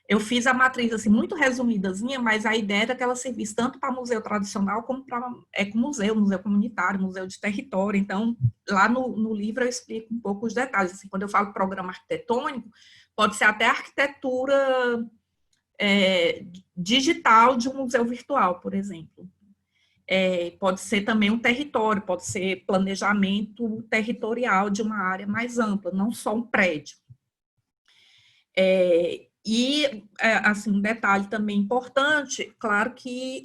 eu fiz a matriz assim, muito resumidazinha, mas a ideia era que ela servisse tanto para museu tradicional como para museu comunitário, museu de território. Então, lá no livro eu explico um pouco os detalhes. Assim, quando eu falo programa arquitetônico, pode ser até arquitetura digital de um museu virtual, por exemplo. Pode ser também um território, pode ser planejamento territorial de uma área mais ampla, não só um prédio. E, assim, um detalhe também importante, claro que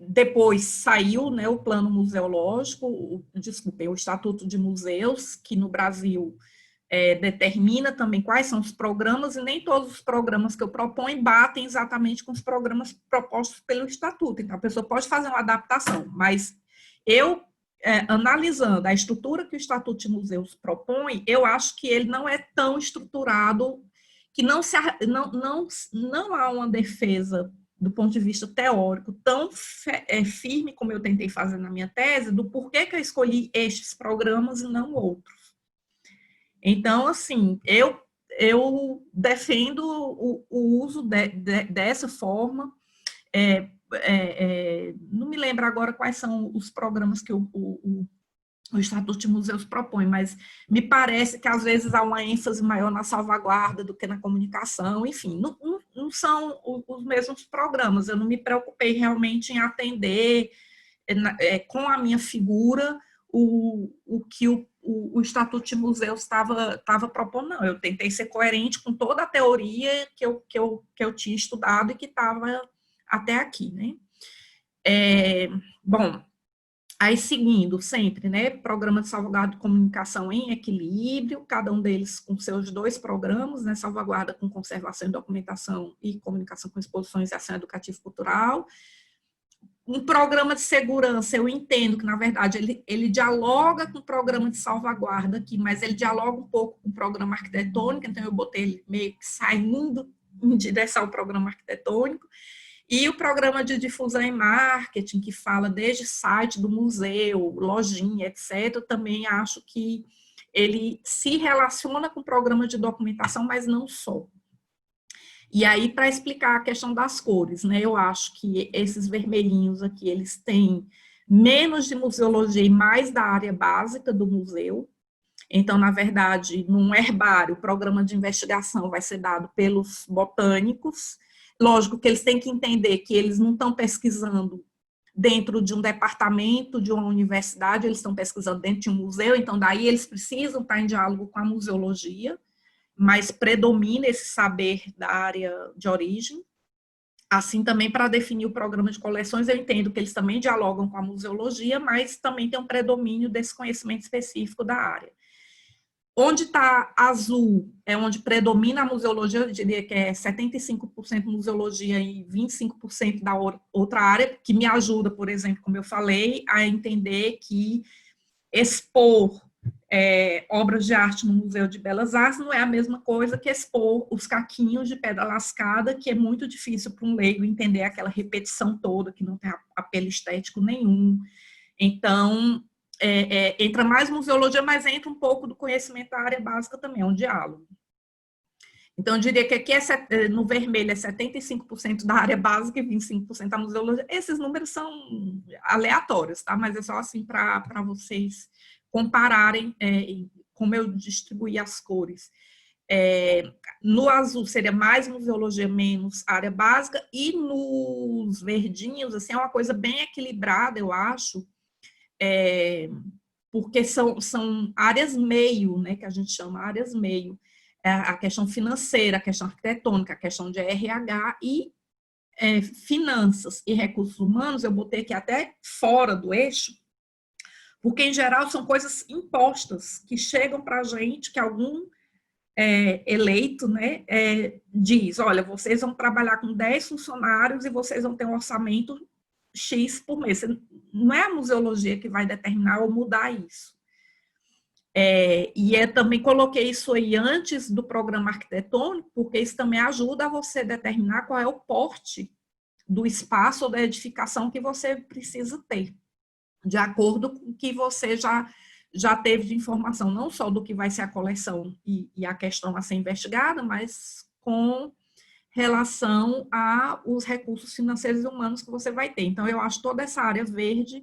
depois saiu, né, o plano museológico, o Estatuto de Museus, que no Brasil determina também quais são os programas, e nem todos os programas que eu proponho batem exatamente com os programas propostos pelo Estatuto. Então, a pessoa pode fazer uma adaptação, mas eu, analisando a estrutura que o Estatuto de Museus propõe, eu acho que ele não é tão estruturado, que não há uma defesa do ponto de vista teórico tão firme como eu tentei fazer na minha tese, do porquê que eu escolhi estes programas e não outros. Então, assim, eu defendo o uso dessa forma. Não me lembro agora quais são os programas que o Estatuto de Museus propõe, mas me parece que às vezes há uma ênfase maior na salvaguarda do que na comunicação, enfim, não são os mesmos programas. Eu não me preocupei realmente em atender com a minha figura o que o Estatuto de Museus estava propondo, não. Eu tentei ser coerente com toda a teoria que eu tinha estudado e que estava até aqui, né? Bom, aí seguindo sempre, né, programa de salvaguarda de comunicação em equilíbrio, cada um deles com seus 2 programas, né, salvaguarda com conservação e documentação e comunicação com exposições e ação educativa e cultural. Um programa de segurança, eu entendo que, na verdade, ele dialoga com o programa de salvaguarda aqui, mas ele dialoga um pouco com o programa arquitetônico, então eu botei ele meio que saindo em direção ao programa arquitetônico. E o programa de difusão e marketing, que fala desde site do museu, lojinha, etc., também acho que ele se relaciona com o programa de documentação, mas não só. E aí, para explicar a questão das cores, né, eu acho que esses vermelhinhos aqui, eles têm menos de museologia e mais da área básica do museu. Então, na verdade, num herbário, o programa de investigação vai ser dado pelos botânicos. Lógico que eles têm que entender que eles não estão pesquisando dentro de um departamento, de uma universidade, eles estão pesquisando dentro de um museu, então daí eles precisam estar em diálogo com a museologia, mas predomina esse saber da área de origem. Assim também, para definir o programa de coleções, eu entendo que eles também dialogam com a museologia, mas também tem um predomínio desse conhecimento específico da área. Onde está azul é onde predomina a museologia, eu diria que é 75% museologia e 25% da outra área, que me ajuda, por exemplo, como eu falei, a entender que expor obras de arte no Museu de Belas Artes não é a mesma coisa que expor os caquinhos de pedra lascada, que é muito difícil para um leigo entender aquela repetição toda, que não tem apelo estético nenhum. Então, entra mais museologia, mas entra um pouco do conhecimento da área básica também, é um diálogo. Então, eu diria que aqui no vermelho é 75% da área básica e 25% da museologia. Esses números são aleatórios, tá? Mas é só assim para vocês compararem como eu distribuí as cores. No azul seria mais museologia, menos área básica, e nos verdinhos, assim, é uma coisa bem equilibrada, eu acho, porque são áreas meio, né, que a gente chama áreas meio. A questão financeira, a questão arquitetônica, a questão de RH e finanças e recursos humanos, eu botei aqui até fora do eixo, porque, em geral, são coisas impostas que chegam para a gente, que algum eleito, né, diz, olha, vocês vão trabalhar com 10 funcionários e vocês vão ter um orçamento X por mês. Não é a museologia que vai determinar ou mudar isso. Também coloquei isso aí antes do programa arquitetônico, porque isso também ajuda a você determinar qual é o porte do espaço ou da edificação que você precisa ter, de acordo com o que você já teve de informação, não só do que vai ser a coleção e a questão a ser investigada, mas com relação aos recursos financeiros e humanos que você vai ter. Então, eu acho toda essa área verde,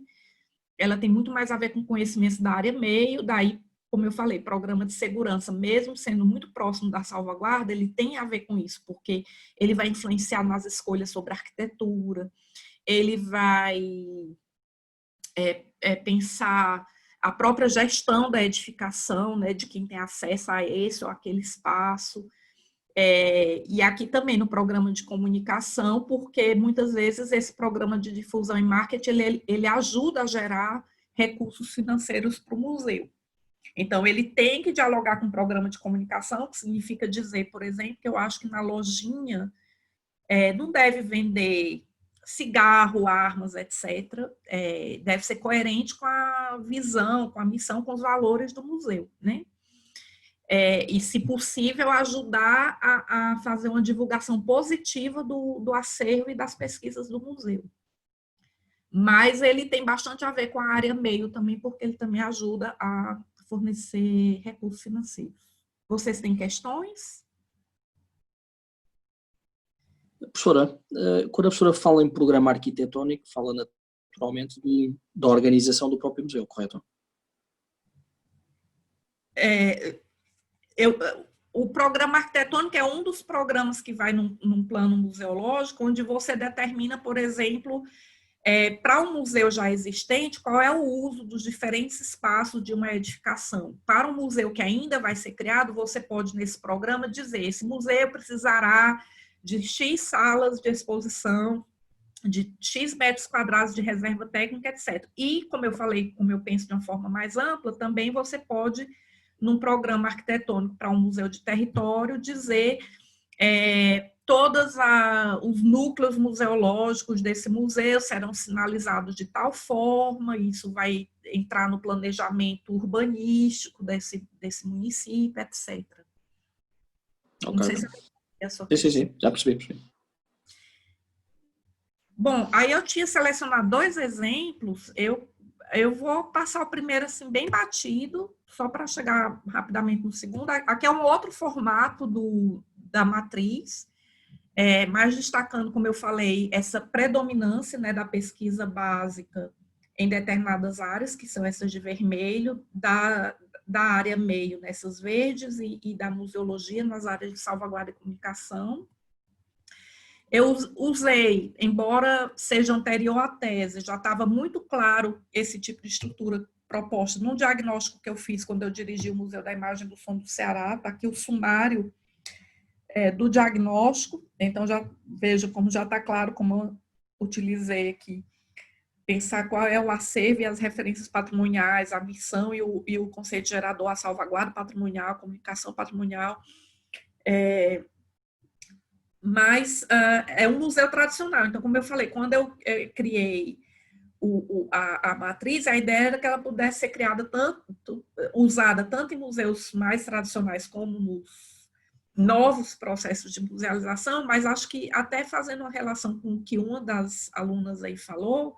ela tem muito mais a ver com conhecimentos da área meio, daí, como eu falei, programa de segurança, mesmo sendo muito próximo da salvaguarda, ele tem a ver com isso, porque ele vai influenciar nas escolhas sobre arquitetura, ele vai pensar a própria gestão da edificação, né, de quem tem acesso a esse ou aquele espaço, e aqui também no programa de comunicação, porque muitas vezes esse programa de difusão e marketing, ele ajuda a gerar recursos financeiros para o museu. Então, ele tem que dialogar com o programa de comunicação, que significa dizer, por exemplo, que eu acho que na lojinha não deve vender cigarro, armas, etc. Deve ser coerente com a visão, com a missão, com os valores do museu, né? E, se possível, ajudar a fazer uma divulgação positiva do acervo e das pesquisas do museu. Mas ele tem bastante a ver com a área meio também, porque ele também ajuda a fornecer recursos financeiros. Vocês têm questões? Professora, quando a professora fala em programa arquitetónico, fala naturalmente da organização do próprio museu, correto? O programa arquitetônico é um dos programas que vai num plano museológico, onde você determina, por exemplo, para um museu já existente, qual é o uso dos diferentes espaços de uma edificação. Para um museu que ainda vai ser criado, você pode, nesse programa, dizer, esse museu precisará de X salas de exposição, de X metros quadrados de reserva técnica, etc. E, como eu falei, como eu penso de uma forma mais ampla, também você pode, num programa arquitetônico para um museu de território, dizer todos os núcleos museológicos desse museu serão sinalizados de tal forma, isso vai entrar no planejamento urbanístico desse município, etc. Okay. Não sei se é a sua questão. Sim, já percebi. Bom, aí eu tinha selecionado 2 exemplos, eu vou passar o primeiro assim bem batido, só para chegar rapidamente no segundo. Aqui é um outro formato da matriz, mais destacando, como eu falei, essa predominância, né, da pesquisa básica em determinadas áreas, que são essas de vermelho, da área meio nessas verdes e da museologia nas áreas de salvaguarda e comunicação. Eu usei, embora seja anterior à tese, já estava muito claro esse tipo de estrutura proposta no diagnóstico que eu fiz quando eu dirigi o Museu da Imagem do Som do Ceará, está aqui o sumário do diagnóstico, então já veja como já está claro como eu utilizei aqui, pensar qual é o acervo e as referências patrimoniais, a missão e o conceito gerador, a salvaguarda patrimonial, a comunicação patrimonial, mas é um museu tradicional. Então, como eu falei, quando eu criei a matriz, a ideia era que ela pudesse ser criada usada tanto em museus mais tradicionais como nos novos processos de musealização, mas acho que até fazendo uma relação com o que uma das alunas aí falou,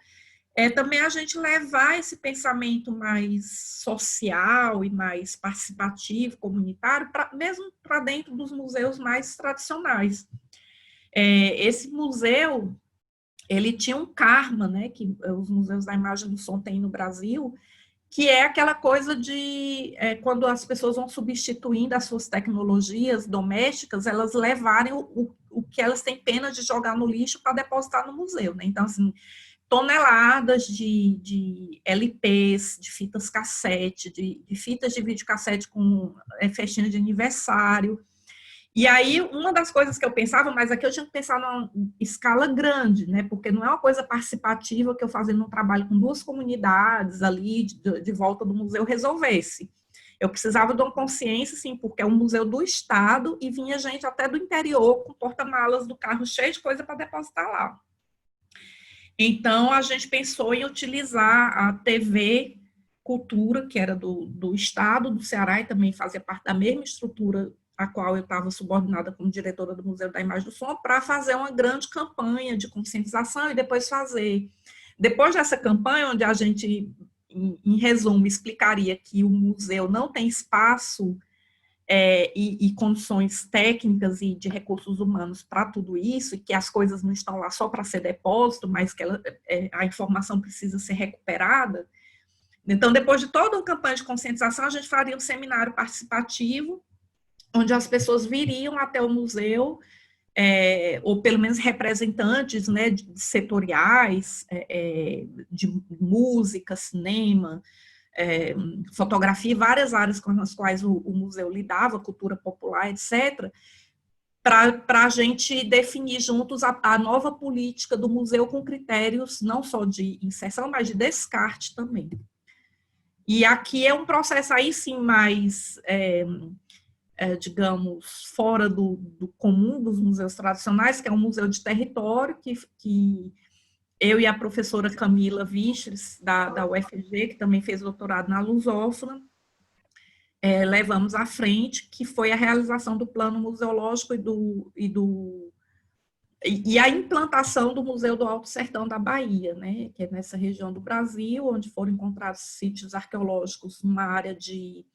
também a gente levar esse pensamento mais social e mais participativo, comunitário, mesmo para dentro dos museus mais tradicionais. Esse museu, ele tinha um karma, né, que os museus da imagem do som têm no Brasil, que é aquela coisa de, quando as pessoas vão substituindo as suas tecnologias domésticas, elas levarem o que elas têm pena de jogar no lixo para depositar no museu, né? Então, assim, toneladas de LPs, de fitas cassete, de fitas de videocassete com festinha de aniversário. E aí, uma das coisas que eu pensava, mas aqui eu tinha que pensar numa escala grande, né? Porque não é uma coisa participativa que eu fazendo um trabalho com 2 comunidades ali, de volta do museu, resolvesse. Eu precisava de uma consciência, assim, porque é um museu do Estado e vinha gente até do interior com porta-malas do carro cheio de coisa para depositar lá. Então, a gente pensou em utilizar a TV Cultura, que era do Estado do Ceará e também fazia parte da mesma estrutura a qual eu estava subordinada como diretora do Museu da Imagem do Som, para fazer uma grande campanha de conscientização e depois fazer. Depois dessa campanha, onde a gente, em resumo, explicaria que o museu não tem espaço e condições técnicas e de recursos humanos para tudo isso, e que as coisas não estão lá só para ser depósito, mas que a informação precisa ser recuperada. Então, depois de toda uma campanha de conscientização, a gente faria um seminário participativo, onde as pessoas viriam até o museu, ou pelo menos representantes, né, setoriais, de música, cinema, fotografia, várias áreas com as quais o museu lidava, cultura popular, etc., para a gente definir juntos a nova política do museu com critérios não só de inserção, mas de descarte também. E aqui é um processo aí sim mais... digamos, fora do comum dos museus tradicionais, que é um museu de território, que eu e a professora Camila Viches, da UFG, que também fez doutorado na Lusófona, levamos à frente, que foi a realização do plano museológico e a implantação do Museu do Alto Sertão da Bahia, né, que é nessa região do Brasil, onde foram encontrados sítios arqueológicos numa área de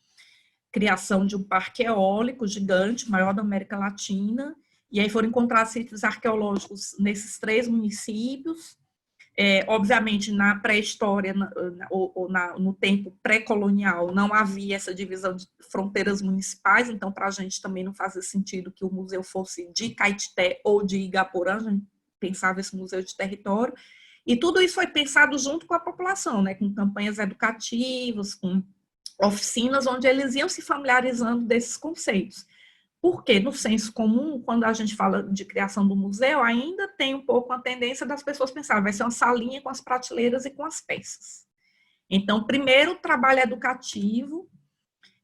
criação de um parque eólico gigante, maior da América Latina, e aí foram encontrados sítios arqueológicos nesses 3 municípios. Obviamente, na pré-história, no tempo pré-colonial, não havia essa divisão de fronteiras municipais, então, para a gente também não fazia sentido que o museu fosse de Caetité ou de Igaporã, a gente pensava esse museu de território, e tudo isso foi pensado junto com a população, né, com campanhas educativas, com oficinas onde eles iam se familiarizando desses conceitos. Porque no senso comum, quando a gente fala de criação do museu, ainda tem um pouco a tendência das pessoas pensarem, vai ser uma salinha com as prateleiras e com as peças. Então, primeiro, o trabalho educativo,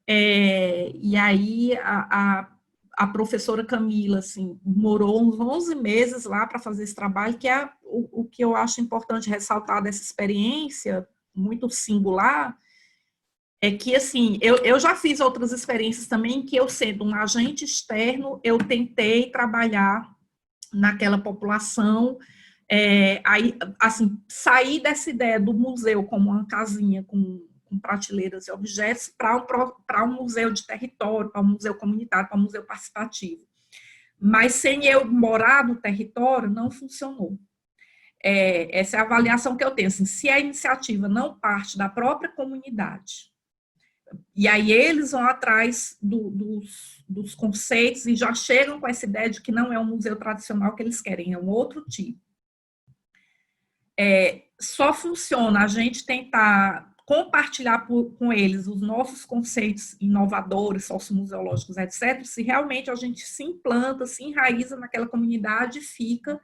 e aí a professora Camila, assim, morou uns 11 meses lá para fazer esse trabalho, que é o que eu acho importante ressaltar dessa experiência muito singular, é que, assim, eu já fiz outras experiências também que eu, sendo um agente externo, eu tentei trabalhar naquela população, aí, assim, sair dessa ideia do museu como uma casinha com prateleiras e objetos para um museu de território, para um museu comunitário, para um museu participativo. Mas sem eu morar no território, não funcionou. Essa é a avaliação que eu tenho. Assim, se a iniciativa não parte da própria comunidade, e aí eles vão atrás dos conceitos e já chegam com essa ideia de que não é um museu tradicional que eles querem, é um outro tipo. Só funciona a gente tentar compartilhar com eles os nossos conceitos inovadores, sociomuseológicos, etc., se realmente a gente se implanta, se enraiza naquela comunidade e fica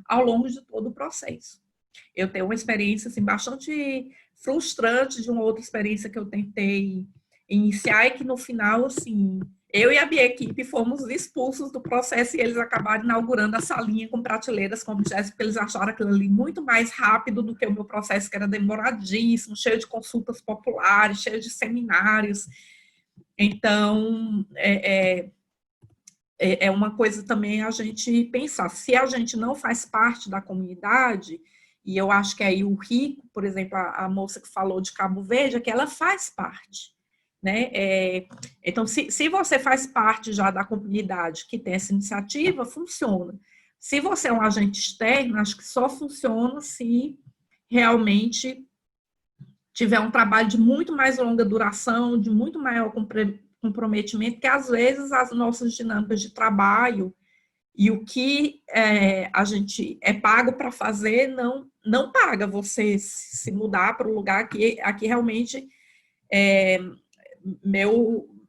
ao longo de todo o processo. Eu tenho uma experiência assim, bastante frustrante de uma outra experiência que eu tentei iniciar e que no final, assim, eu e a minha equipe fomos expulsos do processo e eles acabaram inaugurando a salinha com prateleiras com objetos, porque eles acharam aquilo ali muito mais rápido do que o meu processo, que era demoradíssimo, cheio de consultas populares, cheio de seminários. Então, uma coisa também a gente pensar, se a gente não faz parte da comunidade, E eu acho que aí o Rico, por exemplo, a moça que falou de Cabo Verde, é que ela faz parte, né? Então, se você faz parte já da comunidade que tem essa iniciativa, funciona. Se você é um agente externo, acho que só funciona se realmente tiver um trabalho de muito mais longa duração, de muito maior comprometimento, que às vezes as nossas dinâmicas de trabalho e o que a gente é pago para fazer não paga você se mudar para um lugar que aqui realmente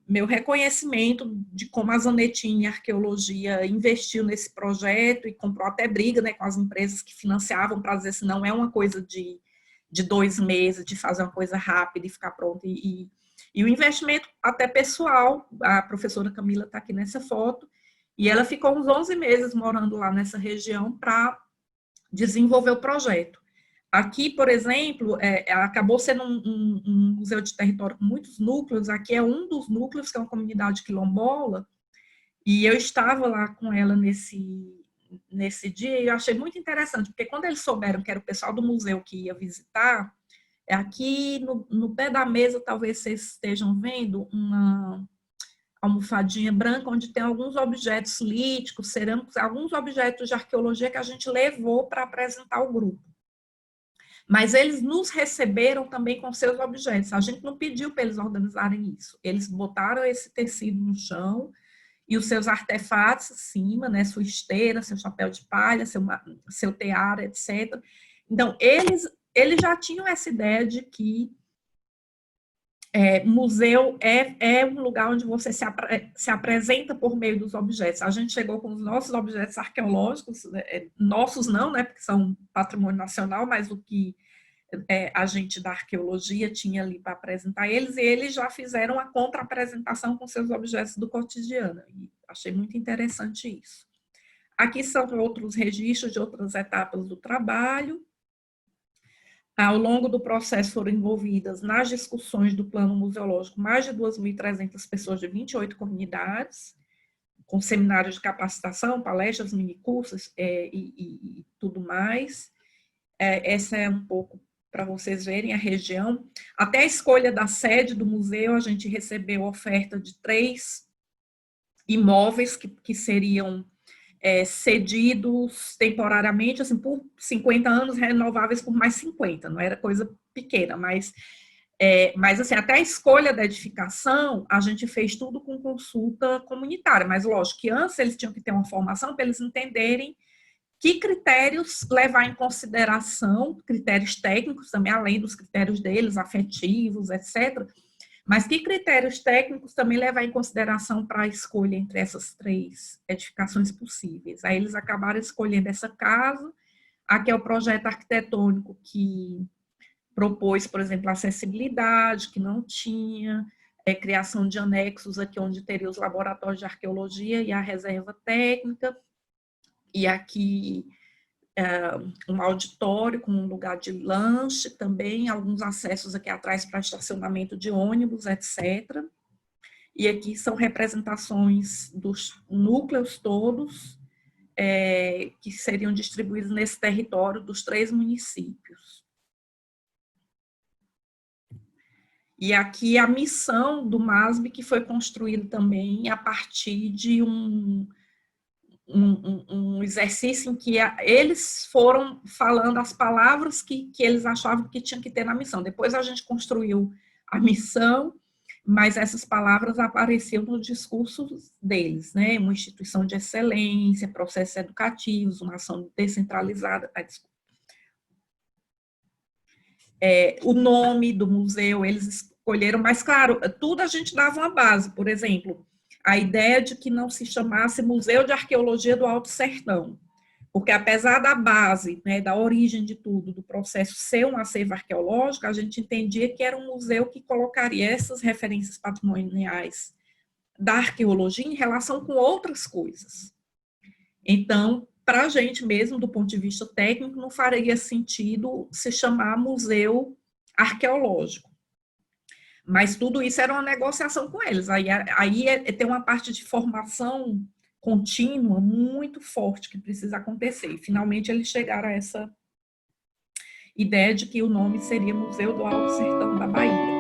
meu reconhecimento de como a Zanetin Arqueologia investiu nesse projeto e comprou até briga, né, com as empresas que financiavam para dizer se não é uma coisa de 2 meses, de fazer uma coisa rápida e ficar pronto. E o investimento até pessoal, a professora Camila está aqui nessa foto, e ela ficou uns 11 meses morando lá nessa região para desenvolver o projeto. Aqui, por exemplo, acabou sendo um museu de território com muitos núcleos. Aqui é um dos núcleos, que é uma comunidade quilombola, e eu estava lá com ela nesse dia, e eu achei muito interessante, porque quando eles souberam que era o pessoal do museu que ia visitar, aqui no pé da mesa, talvez vocês estejam vendo, uma almofadinha branca, onde tem alguns objetos líticos, cerâmicos, alguns objetos de arqueologia que a gente levou para apresentar ao grupo. Mas eles nos receberam também com seus objetos. A gente não pediu para eles organizarem isso. Eles botaram esse tecido no chão e os seus artefatos em cima, né, sua esteira, seu chapéu de palha, seu tear, etc. Então, eles já tinham essa ideia de que museu é um lugar onde você se apresenta por meio dos objetos. A gente chegou com os nossos objetos arqueológicos, nossos não, né, porque são patrimônio nacional, mas o que a gente da arqueologia tinha ali para apresentar eles, e eles já fizeram a contra-apresentação com seus objetos do cotidiano. E achei muito interessante isso. Aqui são outros registros de outras etapas do trabalho. Ao longo do processo foram envolvidas nas discussões do plano museológico mais de 2.300 pessoas de 28 comunidades, com seminários de capacitação, palestras, minicursos e tudo mais. Essa é um pouco para vocês verem a região. Até a escolha da sede do museu, a gente recebeu oferta de 3 imóveis que seriam cedidos temporariamente, assim, por 50 anos, renováveis por mais 50, não era coisa pequena, mas assim, até a escolha da edificação, a gente fez tudo com consulta comunitária, mas lógico que antes eles tinham que ter uma formação para eles entenderem que critérios levar em consideração, critérios técnicos também, além dos critérios deles, afetivos, etc., mas que critérios técnicos também levar em consideração para a escolha entre essas 3 edificações possíveis. Aí eles acabaram escolhendo essa casa. Aqui é o projeto arquitetônico que propôs, por exemplo, acessibilidade, que não tinha, criação de anexos aqui onde teria os laboratórios de arqueologia e a reserva técnica, e aqui um auditório com um lugar de lanche também, alguns acessos aqui atrás para estacionamento de ônibus, etc. E aqui são representações dos núcleos todos que seriam distribuídos nesse território dos 3 municípios. E aqui a missão do MASB, que foi construída também a partir de um exercício em que eles foram falando as palavras que eles achavam que tinha que ter na missão. Depois a gente construiu a missão, mas essas palavras apareciam nos discursos deles, né? Uma instituição de excelência, processos educativos, uma ação descentralizada. O nome do museu eles escolheram, mas claro, tudo a gente dava uma base, por exemplo, a ideia de que não se chamasse Museu de Arqueologia do Alto Sertão, porque apesar da base, né, da origem de tudo, do processo ser um acervo arqueológico, a gente entendia que era um museu que colocaria essas referências patrimoniais da arqueologia em relação com outras coisas. Então, para a gente mesmo, do ponto de vista técnico, não faria sentido se chamar museu arqueológico. Mas tudo isso era uma negociação com eles. Aí tem uma parte de formação contínua muito forte que precisa acontecer. E, finalmente, eles chegaram a ideia de que o nome seria Museu do Alto Sertão da Bahia.